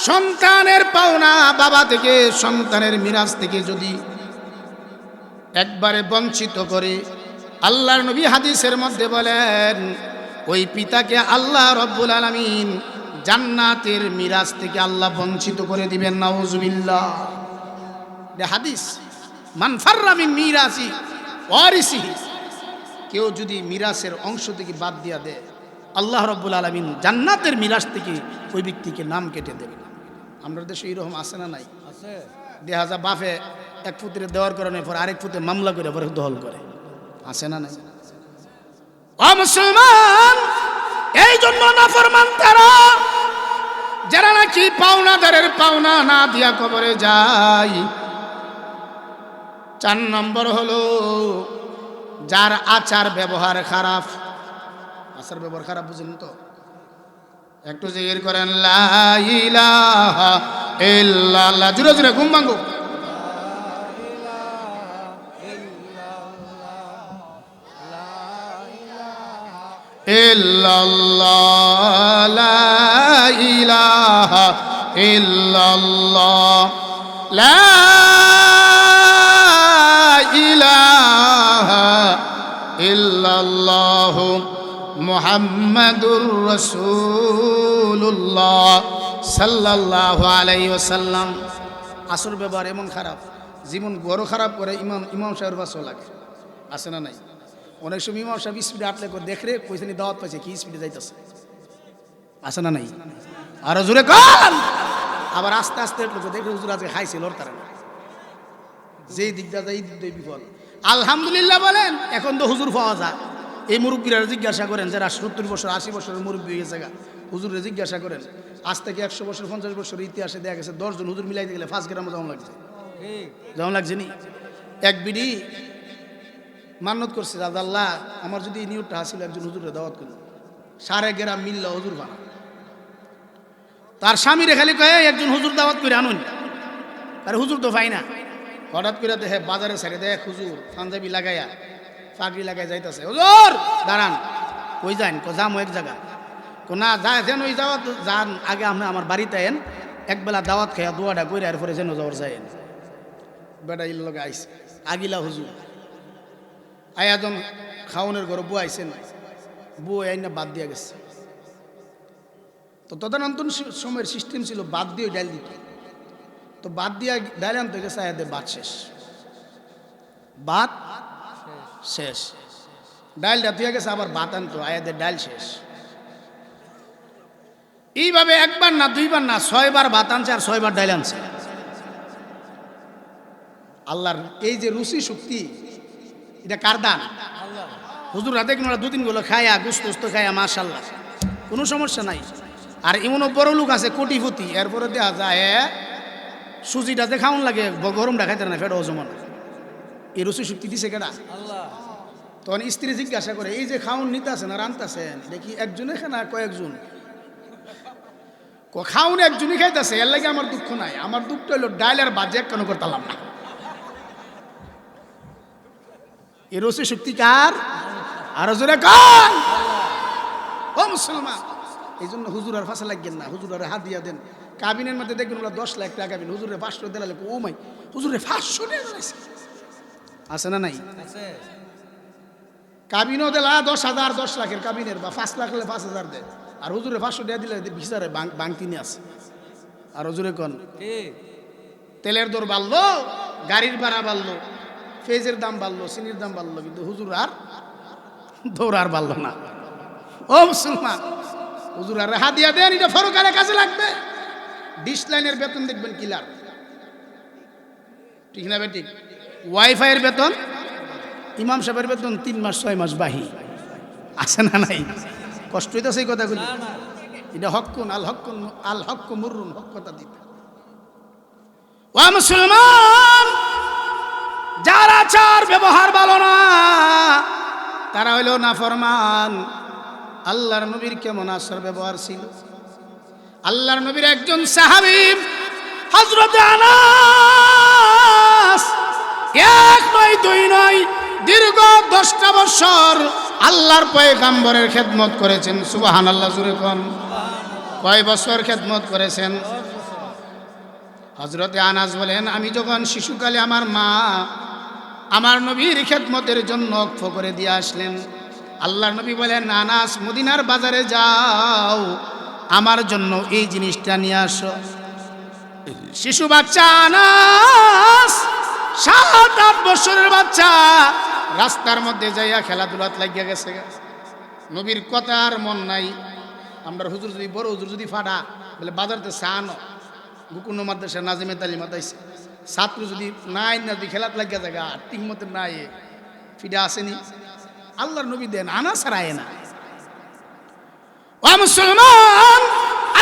S1: সন্তানের পাওনা, বাবা থেকে সন্তানের মিরাজ থেকে যদি একবারে বঞ্চিত করে, আল্লাহর নবী হাদিসের মধ্যে বলেন, ওই পিতাকে আল্লাহ রব্বুল আলামিন জান্নাতের মিরাজ থেকে আল্লাহ বঞ্চিত করে দিবেন। নাউজুবিল্লাহ। হাদিস, মান ফাররা মিন মিরাসি ওয়ারিসিহি, কেউ যদি মিরাসের অংশ থেকে বাদ দিয়া দেয়, আল্লাহ রাব্বুল আলামিন জান্নাতের মিরাস থেকে ওই ব্যক্তিকে নাম কেটে দেবে। আমরা দেশে এইরকম আছে না নাই? আছে। দেখা যায় বাপে এক পুত্রে দেওয়ার কারণে পর আরেক পুত্রে মামলা করে পরে দখল করে, আছে না নাই? ও মুসলমান, এই জন্য নাফরমান তারা যারা নাকি পাওনাদারের পাওনা না দিয়া কবরে যায়। 4 নম্বর হলো যার আচার ব্যবহার খারাপ। আচার ব্যবহার খারাপ বুঝেন তো? একটু জিকির করেন, লা ইলাহা ইল্লাল্লাহ, জোরে জোরে ঘুম ভাঙো। ইল্লাল্লাহ, লা ইলাহা ইল্লাল্লাহ, লা ইলাহা ইল্লাল্লাহ, মুহাম্মাদুর রাসূলুল্লাহ সাল্লাল্লাহু আলাইহি ওয়াসাল্লাম। আসর ব্যবহার এমন খারাপ, জীবন বড় খারাপ করে। ইমাম সাহেবের বাসও লাগে, আছে না নাই? অনেক সময় ইমাম সাহেব স্পিডে আটলে করে দেখরে কইছেন দাওয়াত পাইছে, কি স্পিডে যাইতেছে, আছে না নাই? আরো জোরে কর। আবার আস্তে আস্তে দেখে হুজুর আজকে খাইছে লড়তারে না, যেই দিকটা যায় এই দিক দিয়ে বিফল। আলহামদুলিল্লাহ বলেন, এখন তো হুজুর পাওয়া যায়। এই মুরব্বীরা জিজ্ঞাসা করেন, যারা 70 বছর 80 বছরের মুরব্বী হয়ে গেছে, হুজুরে জিজ্ঞাসা করেন, আজ থেকে 100 বছর 50 বছর ইতিহাসে দেখা গেছে 10 জন হুজুর মিলাইতে গেলে 5 গ্রামও যেমন লাগছে, যেমন লাগছে নি। এক বিডি মান্নত করছে, আল্লাহ আমার যদি এই নিয়তটা হাসিল, একজন হুজুরে দাওয়াত করল, 5.5 গ্রাম মিলল হুজুর বানা। তার স্বামীরে খালি কয়ে একজন হুজুর দাওয়াত করে আনুন, আর হুজুর তো পাই না। হঠাৎ করে দেখে বাজারে ছেড়ে দেখ হুজুর পাঞ্জাবি লাগাইয়া পাগড়ি লাগাই যাইতেছে। হুজুর দাঁড়ান, কই যান? যামো এক জায়গা। না যায় যেন ওই যাওয়া যান, আগে আপনি আমার বাড়িতে আইন, একবেলা দাওয়াত খাইয়া দোয়াটা করে আর পরে যেন যাওয়ার যায়। বেটা ইল লগে আইসে আগিলা হুজুর আয়াজন খাওনের ঘরে বউ আইসেন, বউ আইনা বাদ দিয়া গেছে। তো তদানন্তন সময়ের সিস্টেম ছিল বাদ দিয়ে ডাইল দিত। তো বাদ দিয়া ডাইল আনতে গেছে, আয়াদের বাদ শেষ, বাদ শেষ। ডাইলটা দিয়ে গেছে, আবার বাত আনতো, আয়াদের ডাইল শেষ। এইভাবে একবার না দুইবার না 6 বার বাত আনছে আর 6 বার ডাইল আনছে। আল্লাহর এই যে রুচি শক্তি, এটা কার দান? হুজুর হাতে কিনা 2-3 গুলো খায়া গুস্ত খায়া মাশাল্লাহ কোনো সমস্যা নাই। আর এমনও বড় লোক আছে কোটিপতি, এরপরে দেওয়া যায় সুজিটা যে খাওয়ান লাগে গরমটা খাইতে না, ফেটা হজম না। এই রুচি শক্তি দিছে কেডা? তখন স্ত্রী জিজ্ঞাসা করে, এই যে খাওন নিতেছেন আর আনতেছেন দেখি একজনে খানা কয়েকজন? খাওন একজনই খাইতেছে, এর লাগে আমার দুঃখ নাই, আমার দুঃখটা হলো ডাইল আর বাজে কেন করতাম না। এই রসি শক্তি কার? আর জোরে কার? ও মুসলমান, এই জন্য হুজুর আর ফাঁসা লাগবেন না, হুজুর আর হাত দিয়া দেন। কাবিনের মধ্যে দেখবেন ওরা 10 লাখ টাকা কাবিন, হুজুরে 500 দিলালে ও মাই হুজুরে 500 টাকা আছে না নাই? কাবিনও দিলা 10,000 10 লাখের কাবিনের, বা 5 লাখ হলে 5,000 দেয়, আর হুজুরে 500 টাকা দিলে বিচারে বাংতিনি আছে। আর হুজুরে কোন তেলের দর বাড়লো, গাড়ির ভাড়া বাড়লো, পেঁয়াজের দাম বাড়লো, চিনির দাম বাড়লো, কিন্তু হুজুর আর দৌড় আর বাড়লো না। ও মুসলমান, হুজুর আর হাত দিয়া দেন, এটা ফরকারে কাজে লাগবে। ডিশ লাইনের বেতন দেখবেন কিলার, ঠিক না বেঠিক? ওয়াইফাইয়ের বেতন, ইমাম সাহেবের বেতন 3 মাস 6 মাস বাহি আছে না নাই? কষ্ট হইতো সেই কথাগুলি। এটা হকুন আল হক মুররুন, হক কথা দিতে। ও মুসলমান, যার আচার ব্যবহার ভালো না তারা হইল নাফরমান। আল্লাহর নবীর কেমন আচার ব্যবহার ছিল? আল্লাহর নবীর একজন সাহাবী হযরত আনাস 1 নয় 2 নয় দীর্ঘ 10টা বছর আল্লাহর পয়গম্বরের খেদমত করেছেন। সুবহানাল্লাহ, জোরে কোন। কয় বছর খেদমত করেছেন? হযরতে আনাস বলেন, আমি যখন শিশুকালে আমার মা আমার নবীর খেদমতের জন্য ওয়াকফ করে দিয়ে আসলেন। আল্লাহর নবী বলেন, আনাস মদিনার বাজারে যাও, আমার জন্য এই জিনিসটা নিয়ে আসো। শিশু বাচ্চা আনাস 7-8 বছরের বাচ্চা রাস্তার মধ্যে যাইয়া খেলাধুলাত লাগিয়া গেছে। নবীর কথা আর মন নাই। আমরা হুজুর যদি বড় হুজুর যদি ফাটা বলে বাজারতে চানো গুকুন্ন মাদ্রাসা নাজিমে তালিম আতাইছে, ছাত্র যদি নাই না যদি খেলাত লাগিয়া জায়গা ঠিক মতো নাই ফিডা আসেনি। আল্লাহর নবী দেন, আনাস রায় না। ও মুসলমান,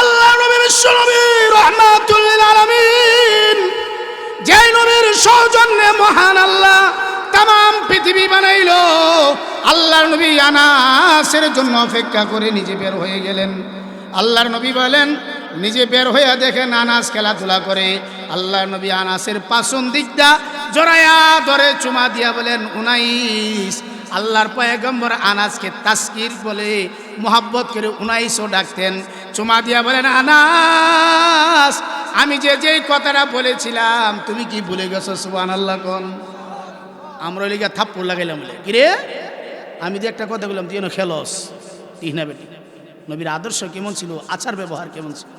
S1: আল্লাহর নবী বিশ্ব নবী রাহমাতুল লিল আলামিন, যে নবীর সৌজন্যে মহান আল্লাহ তাম পৃথিবী বানাইলো, আল্লাহর নবী আনাসের জন্য অপেক্ষা করে নিজে বের হয়ে গেলেন। আল্লাহর নবী বলেন, নিজে বের হয়ে দেখেন আনাস খেলাধুলা করে। আল্লাহর নবী আনাসের পাছন দিকটা জড়ায়া ধরে চুমা দিয়া বলেন, উনাইস। আল্লাহর পয়গম্বর আনাসকে তাসকির বলে মোহাব্বত করে উনাইসও ডাকতেন। চুমা দিয়া বলেন, আনাস আমি যেই কথাটা বলেছিলাম তুমি কি ভুলে গেছো? সুবহানাল্লাহ কোন। আমরা লিগা থাপ্পড় লাগাইলাম বলে, কিরে আমি যে একটা কথা বললাম তুই যেন খেলস, ঠিক না বেটি? নবীর আদর্শ কেমন ছিল, আচার ব্যবহার কেমন ছিল?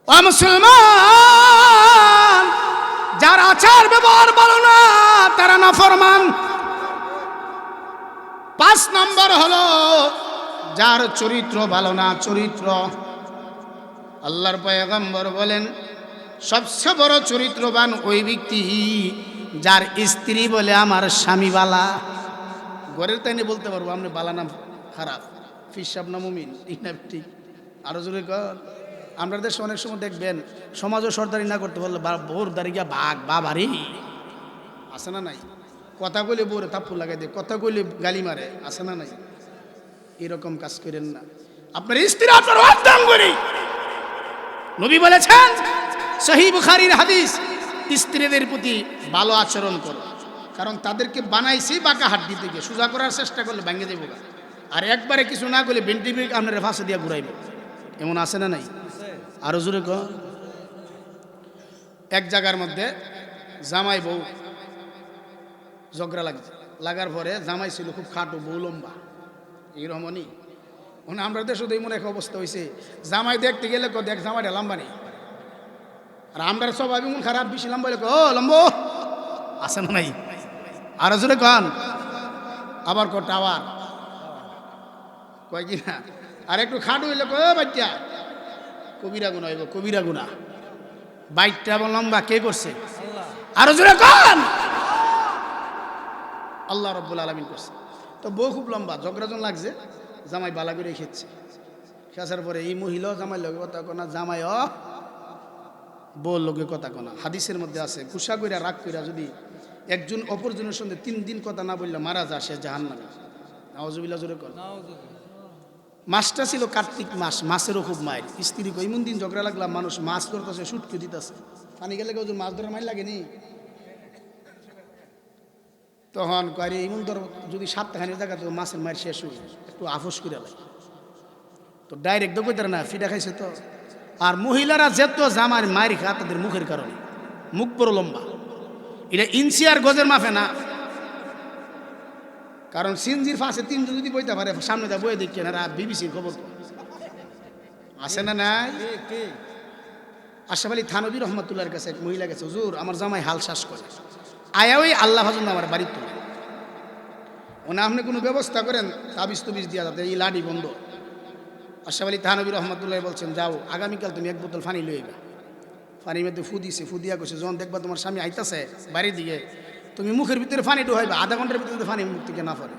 S1: ও মুসলমান, যার আচার ব্যবহার ভালো না তারা নাফরমান। 5 নম্বর হলো যার চরিত্র ভালো না। চরিত্র, আল্লাহর পয়গম্বর বলেন সবচেয়ে বড় চরিত্রবান ওই ব্যক্তি যার স্ত্রী বলে আমার স্বামী বালা। ঘরের তাইনে বলতে পারবো আপনি বালা নাম খারাপ, ফিসাব না মুমিন, ঠিক না ঠিক? আরো জোরে কর। আমরা দেশে অনেক সময় দেখবেন সমাজও সর্দারি না করতে পারলে বউর দাঁড়িয়ে গিয়া বাঘ বাবারি আছে না নাই? কথা কইলে বউরে থাপ্পড় লাগাই দেয়, কথা কইলে গালি মারে, আছে না নাই? এরকম কাজ করেন না। আপনার স্ত্রী আপনার অর্ধাঙ্গ করি। নবী বলেছেন সহিহ বুখারীর হাদিস, স্ত্রীদের প্রতি ভালো আচরণ করো, কারণ তাদেরকে বানাইছি বাঁকা হাড্ডি থেকে, সোজা করার চেষ্টা করলে ভেঙে দেবো। আর একবারে কিছু না করলে বেন্টিবিক আপনার ফাঁসে দিয়ে ঘুরাইব, এমন আছে না নাই? আরো জোরে কর। এক জায়গার মধ্যে জামাই বউ ঝগড়া লাগার পরে জামাই ছিল খুব খাটো, বউ লম্বা, এইরকমই আমরা দেশে এমন এক অবস্থা হয়েছে, জামাই দেখতে গেলে দেখ জামাইটা লম্বা নেই, আর আমরা সব এমন খারাপ, বেশি লম্বা হলে ও লম্ব আছে না নাই? আরো জোরে কন। আবার টাওয়ার কয় কি না, আর একটু খাটো হইলে বাচ্চা কবিরা গুণা হইব, কবিরা গুণা। বাইকটা লম্বা কে করছে? আরো জোরে কোন আল্লাহ রাব্বুল আলামিন করছে। তো বউ খুব লম্বা, ঝগড়াজন লাগছে, জামাই বালা করে খেচ্ছে। খেসার পরে এই মহিলাও জামাই লগে কথা কোনা, জামাইও বউ লগে কথা কোনা। হাদিসের মধ্যে আছে, গুসা কইরা রাগ কইরা যদি একজন অপরজনের সঙ্গে 3 দিন কথা না বললে মারা যায়, সে জাহান্নামে। নাউজুবিল্লাহ জোরে কোন। মাছটা ছিল কার্তিক মাস, মাছেরও খুব মায়ের। স্ত্রী কই এমন দিন ঝগড়া লাগলাম, মানুষ মাছ ধরতেছে, শুটকে দিতেছে, পানি গেলে কেউ মাছ ধরার মাইল লাগেনি। তখন কয় এমন ধর যদি 7খানি জায়গা তো মাছের মায়ের শেষ হয়ে একটু আফস করে লাগে। তো ডাইরেক্ট তো কইতার না, ফিটা খাইছে তো। আর মহিলারা যেত জামার মায়ের খা তাদের মুখের কারণে, মুখ বড় লম্বা, এটা ইঞ্চি আর গজের মাফে না। কারণ সিনজির ফাঁসে 3জন যদি বইতে পারে, সামনে যা বইয়ে দেখি না, বিবিসির খবর আছে না নাই। আশরাফ আলী থানভী রহমাতুল্লাহর কাছে এক মহিলা গেছে, হুজুর আমার জামাই হাল শ্বাস করে, আয়া ওই আল্লাহ ভাজন আমার বাড়ির তোলে, ওনা আপনি কোনো ব্যবস্থা করেন তাবিজ তুবিজ দিয়া যাতে এই লাডি বন্ধ। আশরাফ আলী থানভী রহমাতুল্লাহ বলছেন, যাও আগামীকাল তুমি 1 বোতল পানি লইবা। পানির মধ্যে ফু দিছে, ফু দিয়া কইছে, যখন দেখবা তোমার স্বামী আইতাছে বাড়ির দিকে, তুমি মুখের ভিতরে পানি ঢুকাইবা, আধা ঘন্টার ভিতরে পানি মুখ থেকে না পড়ে।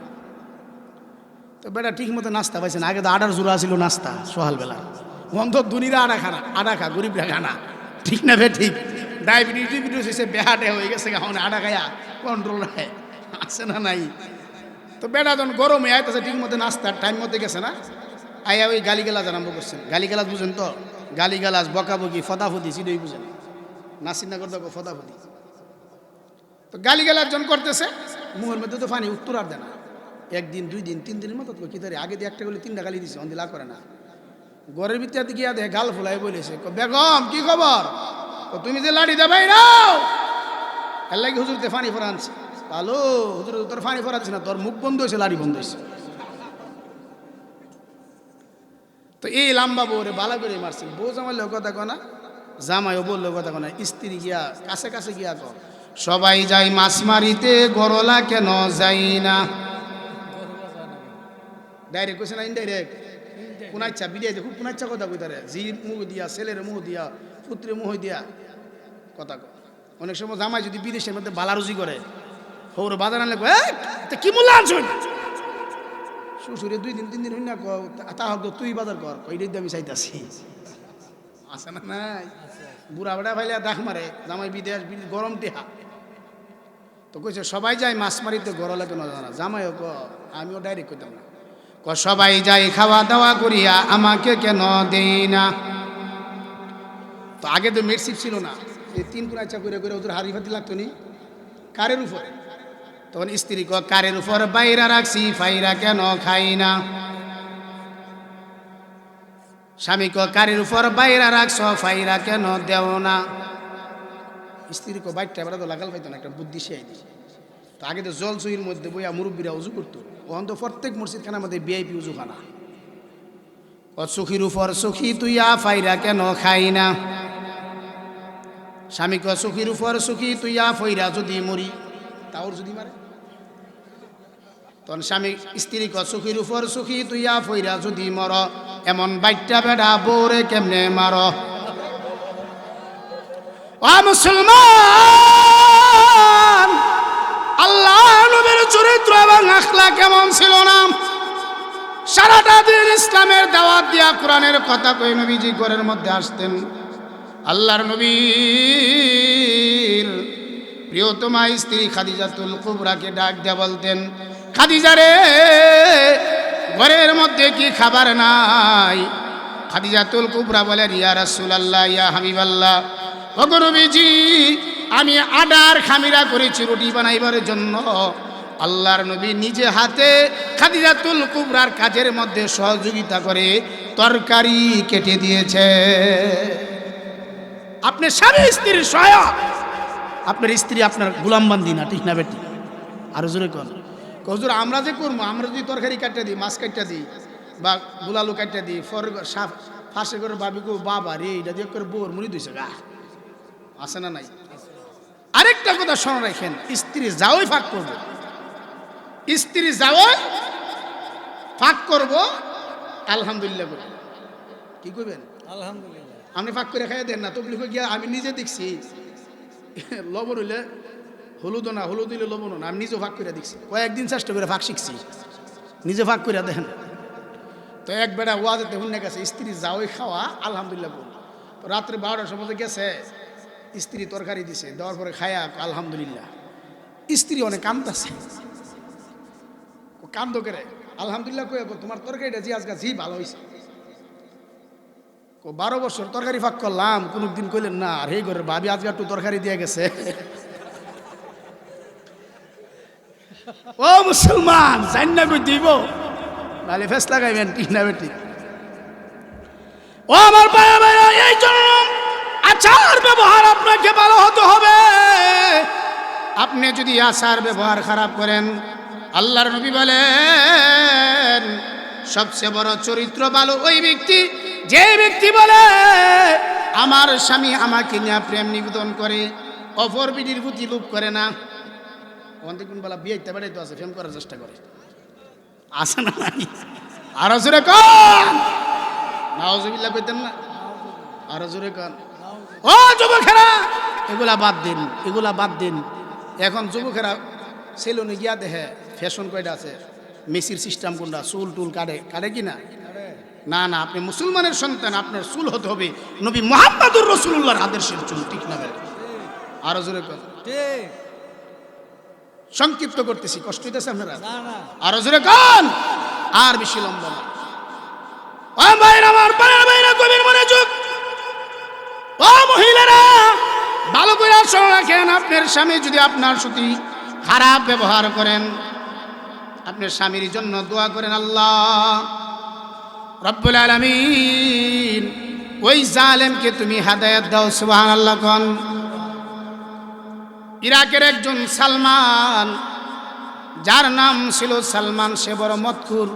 S1: তো বেটা ঠিক মতো নাস্তা পাইছে না, আগে তো আডার জোড়া ছিল নাস্তা সকালবেলা, বন্ধ দুনিরা আডা খা গরিবরা খানা, ঠিক না বে ঠিক। ডায়াবেটিস হয়েছে, বেহাটে হয়ে গেছে, এখন আডা খায়া কন্ট্রোল রাখে, আছে না নাই। তো বেটা যখন গরমে আইতেছে, ঠিক মতো নাস্তার টাইম মতো গেছে না, আয়া ওই গালিগালাজ আরম্ভ করছেন। গালিগালাজ বুঝেন তো, গালিগালাজ বকাবকি ফদাফদি সিডই বুঝেন, নাসিরনগর দেখো ফদাফদি। তো গালিগালাজ জন করতেছে, মুখের মধ্যে তো পানি উত্তর আর দেয় না। 1 দিন 2 দিন 3 দিনের মতো কি তারে আগে দিয়ে একটা গেলে 3টা গালি দিছে, অন্দিলা করে না। ঘরের ভিতরে গিয়া দেখে গাল ফুলাই বলেছে, বেগম কি খবর, তুমি যে লাড়ি দেবাই নাও এর লাগে হুজুরতে পানি ফোরা আনছে। ভালো হুজুর, তোর পানি ফোরাচ্ছে না, তোর মুখ বন্ধ হয়েছে, লাড়ি বন্ধ হয়েছে। তো এই লাম্বা বউরে বালা করে মারছে। বউ জামাইলেও কথা কনা, জামাইও বললেও কথা কনা, স্ত্রী গিয়া কাছে কাছে গিয়া কর, সবাই যাই মাছ মারিতে গরলা কেন যাই না। ডাইরেক্ট কইছে না ইনডাইরেক্ট, কোন ইচ্ছা বিদায় খুব কোন ইচ্ছা কথা কইতারে, জি মুখ দিয়া, ছেলের মুখ দিয়া, পুত্রের মুখ দিয়া কথা কয়। অনেক সময় জামাই যদি বিদেশের মধ্যে বালারুজি করে, হৌর বাজার আনলে কি মূল্য আনছুন, শ্বশুরে 2 দিন 3 দিন হই না, তা হোক তুই বাজার কর, এইটাই আমি চাইতাছি, আছে না নাই। বুড়া বেড়া ভাইলে দাখ মারে, জামাই বিদেশ গরম টেহা। তো কইছে সবাই যায় মাছ মারিতে গরলা কেন জানা, জামাইও আমিও ডাইরেক্ট কইতাম না, সবাই যাই খাওয়া দাওয়া করিয়া আমাকে কেন দেই না। তো আগে তো মেটশিপ ছিল না, এই 3 কোনা ইচ্ছা করে করে ওদের হাড়ি ফাতি লাগতো নি কারের উপর। তখন স্ত্রী কারের উপর বাইরা রাখছি, ফাইরা কেন খাই না। স্বামী কারের উপর বাইরা রাখছ, ফাইরা কেন দেও না। স্ত্রী বাইকটা এবার তো লাগাল পাইতো না, একটা বুদ্ধি সে দিছে। তো আগে তো জল চুইয়ের মধ্যে বইয়া মুরব্বীরা উজু করতো, ওখান তো প্রত্যেক মসজিদ খানার মধ্যে VIP উজু খানা। সুখীর উপর সুখী তুইয়া ফাইরা কেন খাই না। স্বামী সুখীর উপর সুখী তুইয়া ফইরা যদি মরি, তাওর যদি মারে। তখন স্বামী স্ত্রী সুখীর উপর সুখী তুইয়া ফইরা যদি মর, এমন বাইকটা বেড়া বউরে কেমনে মার। ও মুসলমান, আল্লাহ নবীর চরিত্র এবং আখলাক কেমন ছিল না। সারাটা দিন ইসলামের দাওয়াত দিয়া কোরআনের কথা কই নবীজি ঘরের মধ্যে আসতেন। আল্লাহর নবীর প্রিয়তমা স্ত্রী খাদিজাতুল কুবরাকে ডাক দিয়া বলতেন, খাদিজা রে, ঘরের মধ্যে কি খাবার নাই? খাদিজাতুল কুবরা বলেন, ইয়া রাসূলুল্লাহ, ইয়া হাবিবাল্লাহ, ওগো নবীজি, আমি আডার খামিরা করেছি রুটি বানাইবার জন্য। আল্লাহর নবী নিজে হাতে খাদিজাতুল কুবরার কাজের মধ্যে সহযোগিতা করে তরকারি কেটে দিয়েছে। আপনার স্বামী স্ত্রীর সহায়ক, আপনার স্ত্রী আপনার গোলামবান্দি না, ঠিক না বেটি? আরো জোরে কর। হুজুর আমরা যে করবো, আমরা যদি তরকারি কাটতে দিই, মাছ কাটতে দিই, বা গুলালু কাটতে দিই, ফাঁসে করে ভাবি গো বাবা রে, এটা দিয়ে করে বোর মুড়ি দিয়েছে গা, আছে না নাই? আরেকটা কথা শোনা রাখেন, স্ত্রী যাওই ফাঁক করবো, স্ত্রী যাওই ফাঁক করবো, আলহামদুলিল্লাহ করবো। কি করবেন? আলহামদুলিল্লাহ। আপনি ফাঁক করে খাইয়ে দেন না, তবলিগ গিয়া আমি নিজে দেখছি লবণ হইলে হলুদও না, হলুদ হইলে লবণও না। আমি নিজেও ভাগ করে দেখছি, কয়েকদিন চেষ্টা করে ভাগ শিখছি, নিজে ভাগ করে দেখেন। তো এক বেড়া ওয়াজেতে হুন্নে গেছে, স্ত্রী যাওই খাওয়া আলহামদুলিল্লাহ বল। রাত্রে 12টার সময় গেছে, স্ত্রী তরকারি দিছে, দেওয়ার পরে খায়া আলহামদুলিল্লাহ। স্ত্রী অনেক কান্দছে, কান্দ করে আলহামদুলিল্লাহ কয়ে, তোমার তরকারিটা জি আজকে জি ভালো হয়েছে। 12 বছর তরকারি ফাঁক করলাম, কোনদিন কইলেন না আর এই ঘরের ভাবি আজকে একটু তরকারি দিয়ে গেছে। ও মুসলমান, জান না কই দিব নালে ফেস লাগাইবেন, ঠিক না বেটি? ও আমার ভাই ভাইরা, এই জন্য আচার ব্যবহার আপনাকে ভালো হতে হবে। আপনি যদি আচার ব্যবহার খারাপ করেন, আল্লাহর নবী বলেন সবচেয়ে বড় চরিত্র ভালো ওই ব্যক্তি যে ব্যক্তি বলে আমার স্বামী আমাকে নিয়ে প্রেম নিবেদন করে, অপর বিটির প্রতি লোভ করে না। ওখান কোন বেলা বিয়েতে বেড়াই তো আছে, প্রেম করার চেষ্টা করে, আছে না নাই? আরো জোরে কন নাউজুবিল্লাহ কইতেন না? আরো জোরে কন। ও যুবকেরা, এগুলা বাদ দিন, এগুলা বাদ দিন। এখন যুবকেরা সেলুনে গিয়া দেখে ফ্যাশন কয়টা আছে, মেসির সিস্টেম কোনটা, চুল টুল কাটে, কাটে কি না? না না, আপনি মুসলমানের সন্তান, আপনার চুল হতে হবে নবী মুহাম্মদুর রাসূলুল্লাহর আদর্শের চুল, ঠিক না? আরো জোরে কন। সংক্ষিপ্ত করতেছি, কষ্ট হইতেছে আপনারা? আরো জোরে কন, আর বেশি লম্বা না। ও ভাইরা, আমার ভাইরা, গভীর মনোযোগ। ও মহিলারা, ভালো করে শুনে রাখেন, আপনার স্বামী যদি আপনার সাথে খারাপ ব্যবহার করেন, আপনার স্বামীর জন্য দোয়া করেন, আল্লাহ রব্বুল আলামিন ওই জালেমকে তুমি হেদায়েত দাও, সুবহানাল্লাহ কোন। ইরাকের একজন সালমান, যার নাম ছিল সালমান, সে বড় মদখুর।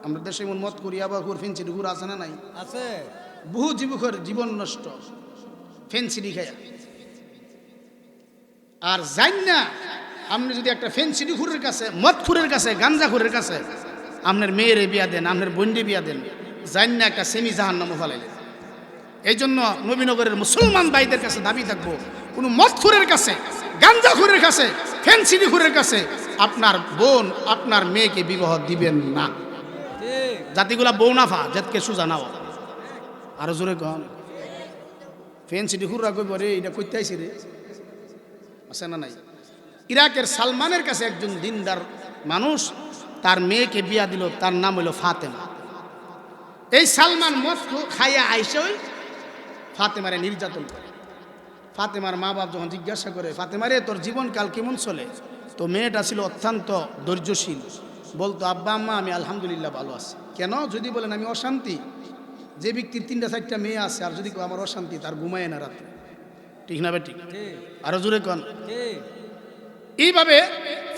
S1: আমরা দেশে এমন মদখুর, ইয়াবাখুর, ফেন্সিডিখুর আছে না নাই? আছে। বহু যুবকের জীবন নষ্ট ফেন্সিডি খায়া। আর জান না, আপনি যদি একটা ফেন্সিডিখুরের কাছে, মদখুরের কাছে, গাঞ্জাখুরের কাছে আপনার মেয়েরে বিয়া দেন, আপনার বোনরে বিয়া দেন, জান না একটা সেমি জাহান্নামে ফেলাইলেন। এই জন্য নবীনগরের মুসলমান ভাইদের কাছে দাবি থাকবো, কোন মদখুরের কাছে, গাঞ্জাখুরের কাছে, ফেন্সিডিখুরের কাছে আপনার বোন, আপনার মেয়েকে বিবাহ দিবেন না। জাতিগুলা বউ নাফা, জাতকে সুজা নাও। আরো জোরে কন। ফেন্সিডিখুররা কইব, রে এটা কইতে আইছি রে, আছে না নাই? ইরাকের সালমানের কাছে একজন দিনদার মানুষ তার মেয়েকে বিয়া দিল, তার নাম হইল ফাতেমা। এই সালমান মদ খাইয়া আইসে ওই ফাতেমারে নির্যাতন করে। ফাতেমার মা বাপ যখন জিজ্ঞাসা করে, ফাতেমারে তোর জীবনকাল কেমন চলে? তো মেয়েটা ছিল অত্যন্ত ধৈর্যশীল, বলতো, আব্বা আম্মা আমি আলহামদুলিল্লাহ ভালো আছি। কেন? যদি বলেন আমি অশান্তি, যে ব্যক্তির 3টা-4টা মেয়ে আছে, আর যদি আমার অশান্তি, তার ঘুমায় না রাত্রে, ঠিক না বেটি? আরো জোরে কন। এইভাবে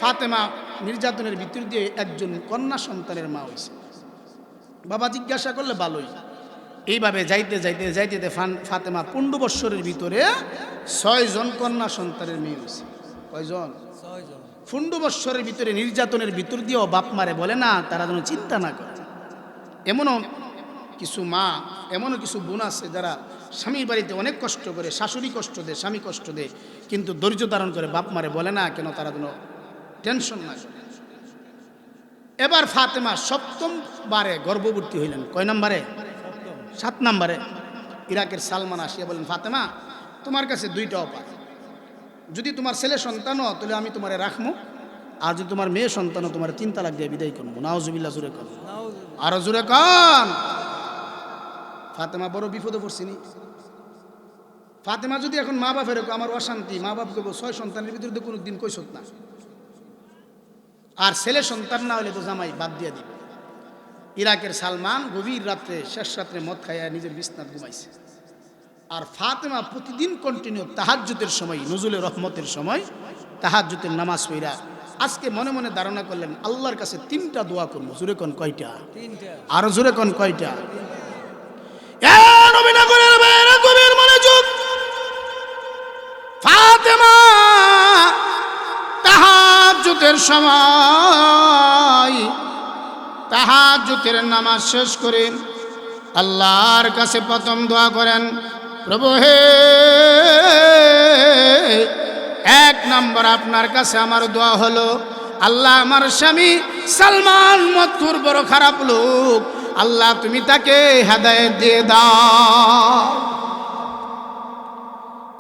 S1: ফাতেমা নির্যাতনের ভিতর দিয়ে একজন কন্যা সন্তানের মা হয়েছে। বাবা জিজ্ঞাসা করলে ভালোই। এইভাবে যাইতে যাইতে যাইতে ফাতেমা 15 বৎসরের ভিতরে 6 জন কন্যা সন্তানের মেয়ে হয়েছে। কয়জন? 6 জন। 15 বৎসরের ভিতরে নির্যাতনের ভিতর দিয়েও বাপ মারে বলে না, তারা যেন চিন্তা না করে। এমনও কিছু মা, এমনও কিছু বোন আছে যারা স্বামীর বাড়িতে অনেক কষ্ট করে, শাশুড়ি কষ্ট দেয়, স্বামী কষ্ট দেয়, কিন্তু ধৈর্য ধারণ করে বাপ মারে বলে না, কেন? তারা যেন টেনশন না করে। এবার ফাতেমা 7ম বারে গর্ভবতী হইলেন। কয় নম্বরে? 7 নম্বরে। ইরাকের সালমান আসিয়া বলেন, ফাতেমা তোমার কাছে 2টা অফার, যদি তোমার ছেলে সন্তান হয় তাহলে আমি তোমারে রাখবো, আর যদি তোমার মেয়ে সন্তান হয় তোমার 3 তালাক দিয়ে বিদায় করবো। নাউজুবিল্লাহ, জোরে কন, আরো জোরে কন। ফাতেমা বড় বিপদে পড়ছিনি। ফাতেমা যদি এখন মা বাপের আমার অশান্তি, মা বাপ কেবল 6 সন্তানের ভিতরে কোনো দিন কইসত না, আর ছেলে সন্তান না হলে তো জামাই বাদ দিয়ে দিবে। ইরাকের সালমান গভীর রাত্রে, শেষ রাত্রে মদ খাইয়া নিজের বিছনাত ঘুমাইছে। আর ফাতেমা প্রতিদিন কন্টিনিউ তাহাজ্জুদের সময়, নজুলের রহমতের সময় তাহাজ্জুদের নামাজ পড়া আজকে মনে মনে ধারণা করলেন, আল্লাহর কাছে 3টা দোয়া করবো। জোরে কোন কয়টা? 3টা। আরো জোরে কোন কয়টা? নবীনগরের বাইরে গভীর মনোযোগ। ফাতেমা তাহাজ্জুদের সময় তাহাজ্জুদের নামাজ শেষ করে আল্লাহর কাছে প্রথম দোয়া করেন, প্রভু হে, এক নম্বর আপনার কাছে আমার দোয়া হলো, আল্লাহ আমার স্বামী সালমান মথুর বড় খারাপ লোক, আল্লাহ তুমি তাকে হেদায়েত দিয়ে দাও।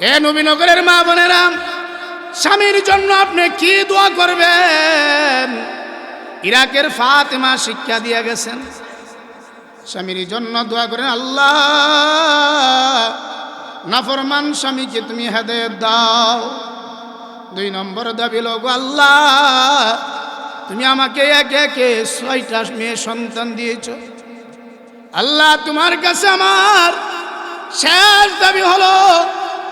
S1: এ নবীনগরের মা বোনেরা, স্বামীর জন্য আপনি কি দোয়া করবেন? ইরাকের ফাতেমা শিক্ষা দিয়ে গেছেন, স্বামীর জন্য দোয়া করেন, আল্লাহ নাফরমান স্বামীকে তুমি হেদায়েত দাও। 2 নম্বর দাবি লোক, আল্লাহ তুমি আমাকে একে একে 6টা মেয়ে সন্তান দিয়েছ, আল্লাহ তোমার কাছে আমার শেষ দাবি হলো,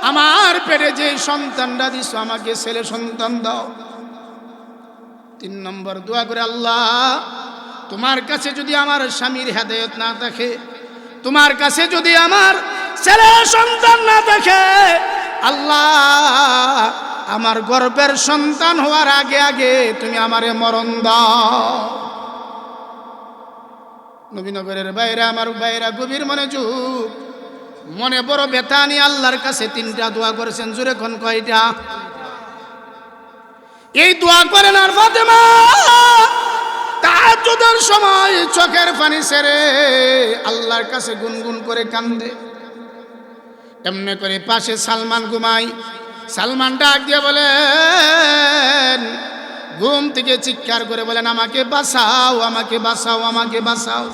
S1: আমার পেটে যে সন্তানটা দিছো আমাকে ছেলে সন্তান দাও। 3 নম্বর দোয়া করে, আল্লাহ তোমার কাছে যদি আমার স্বামীর হেদায়েত না থাকে, তোমার কাছে যদি আমার ছেলে সন্তান না থাকে, আল্লাহ আমার গর্ভের সন্তান হওয়ার আগে আগে তুমি আমারে মরণ দাও। নবীনগরের বাইরে আমার বাইরা গভীর মনোযোগ, মনে বড় ব্যথা নিয়ে আল্লাহর কাছে 3টা দোয়া করেছেন। জোরে কোন কয়টা? এই দোয়া করেন আর ফাতেমা তাহাজ্জুদের সময় চোখের পানি ছেড়ে আল্লাহর কাছে গুনগুন করে কান্দে। এমনি করে পাশে সালমান ঘুমাই, সালমান ডাক দিয়ে বলেন, ঘুম থেকে চিৎকার করে বলেন, আমাকে বাঁচাও, আমাকে বাঁচাও, আমাকে বাঁচাও।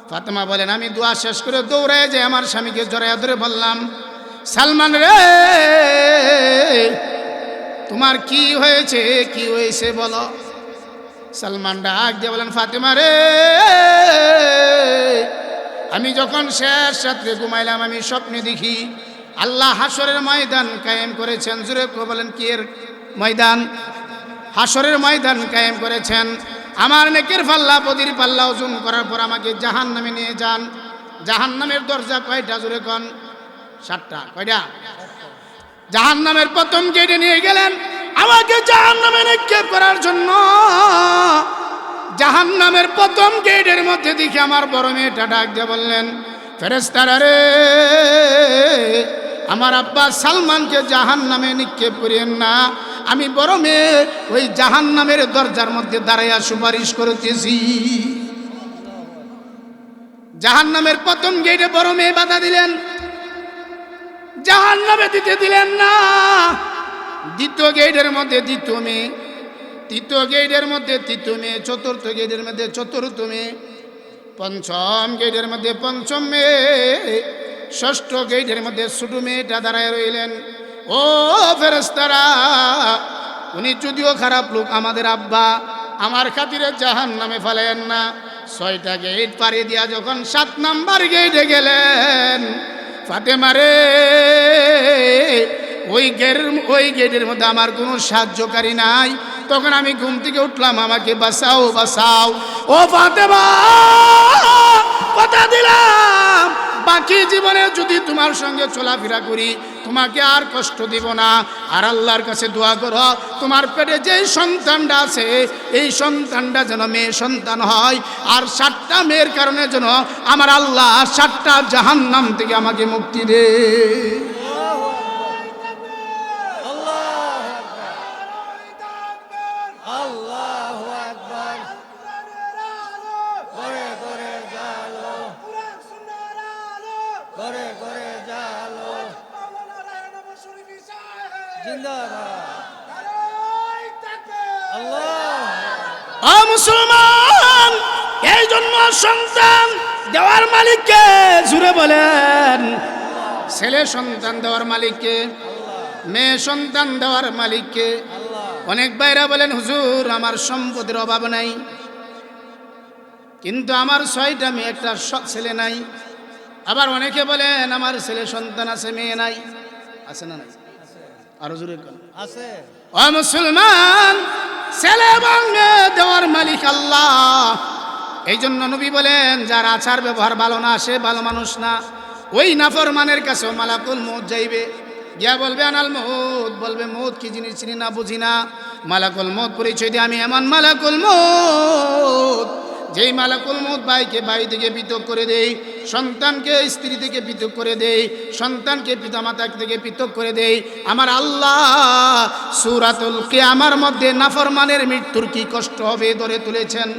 S1: ফাতেমা বলেন, আমি দোয়া শেষ করে দৌড়ে যে আমার স্বামীকে জড়াইয়া ধরে বললাম, সালমান রে তোমার কি হয়েছে, কি হয়েছে বলো। সালমান ডাক দিয়ে বলেন, ফাতেমা রে আমি যখন শেষ রাত্রে ঘুমাইলাম, আমি স্বপ্নে দেখি আল্লাহ হাসরের ময়দান কায়েম করেছেন। জোরে বলেন, কি এর ময়দান? হাসরের ময়দান কায়েম করেছেন। আমার নেকের পাল্লা বদির পাল্লা ওজন করার পর আমাকে জাহান্নামে নিয়ে যান। জাহান্নামের দরজা কয়টা? জোরে কোন? 7টা। কয়টা? জাহান্নামের প্রথম গেটে নিয়ে গেলেন আমাকে জাহান্নামে নিক্ষেপ করার জন্য। জাহান্নামের প্রথম গেটের মধ্যে দেখি আমার বড় মেয়েটা ডাক দিয়ে বললেন, ফেরেশতারা রে আমার আব্বা সালমানকে জাহান্নামে নিক্ষেপ করিয়েন না, আমি বড় মেয়ে ওই জাহান্নামের দরজার মধ্যে দাঁড়াইয়া সুপারিশ করতেছি। জাহান্নামের প্রথম গেটে বড় মেয়ে বাধা দিলেন, জাহান্নামে দিতে দিলেন না। দ্বিতীয় গেটের মধ্যে দ্বিতীয় মেয়ে, তৃতীয় গেটের মধ্যে তৃতীয় মেয়ে, চতুর্থ গেটের মধ্যে চতুর্থ মেয়ে, পঞ্চম গেটের মধ্যে পঞ্চম মেয়ে, ষষ্ঠ গেটের মধ্যে ছোট মেয়েটা দাঁড়ায় রইলেন। ও ফেরেশতারা, উনি যদিও খারাপ লোক, আমাদের আব্বা, আমার খাতিরে জাহান্নামে ফেলেন না। 6টা গেট পাড়ি দিয়া যখন 7 নাম্বার গেটে গেলেন, ফাতেমা রে ওই গেটের মধ্যে আমার কোনো সাহায্যকারী নাই। তখন আমি ঘুম থেকে উঠলাম, আমাকে বাঁচাও, বাঁচাও। ও ফাতেমা, কথা দিলাম বাকি জীবনে যদি তোমার সঙ্গে চলাফেরা করি তোমাকে আর কষ্ট দিব না। আর আল্লাহর কাছে দোয়া করো, তোমার পেটে যেই সন্তানটা আছে এই সন্তানটা যেন মেয়ে সন্তান হয়। আর 7টা মেয়ের কারণে যেন আমার আল্লাহ 7টা জাহান্নাম থেকে আমাকে মুক্তি দে। মুসলমান, এই জন্য সন্তান দেওয়ার মালিককে, জুড়ে বলেন, ছেলে সন্তান দেওয়ার মালিককে, মেয়ে সন্তান দেওয়ার মালিককে। অনেক ভাইরা বলেন, হুজুর আমার সম্পদের অভাব নাই, কিন্তু আমার 6টা মেয়ে, একটা ছেলে নাই। আবার অনেকে বলেন আমার ছেলে সন্তান আছে, মেয়ে নাই। আছে না নাই? আরো জোরে আছে। ও মুসলমান, ছেলে এবং মেয়ে দেওয়ার মালিক আল্লাহ। এই জন্য নবী বলেন, যার আচার ব্যবহার ভালো না সে ভালো মানুষ না। ওই নাফরমানের কাছেও মালাকুল মউত যাইবে, গিয়া বলবে আনাল মউত, বলবে মউত কি জিনিস চিনি না, বুঝি না। মালাকুল মউত পরিচয় দিয়ে, আমি এমন মালাকুল মউত যেই মালাকুল মউত ভাইকে ভাই থেকে পৃথক করে দেই, সন্তানকে স্ত্রী থেকে পৃথক করে দেই, সন্তানকে পিতামাতা থেকে পৃথক করে দেই, আমার আল্লাহ সূরাতুল কিয়ামার মধ্যে নাফরমানের মৃত্যুর কি কষ্ট হবে ধরে তুলেছেন।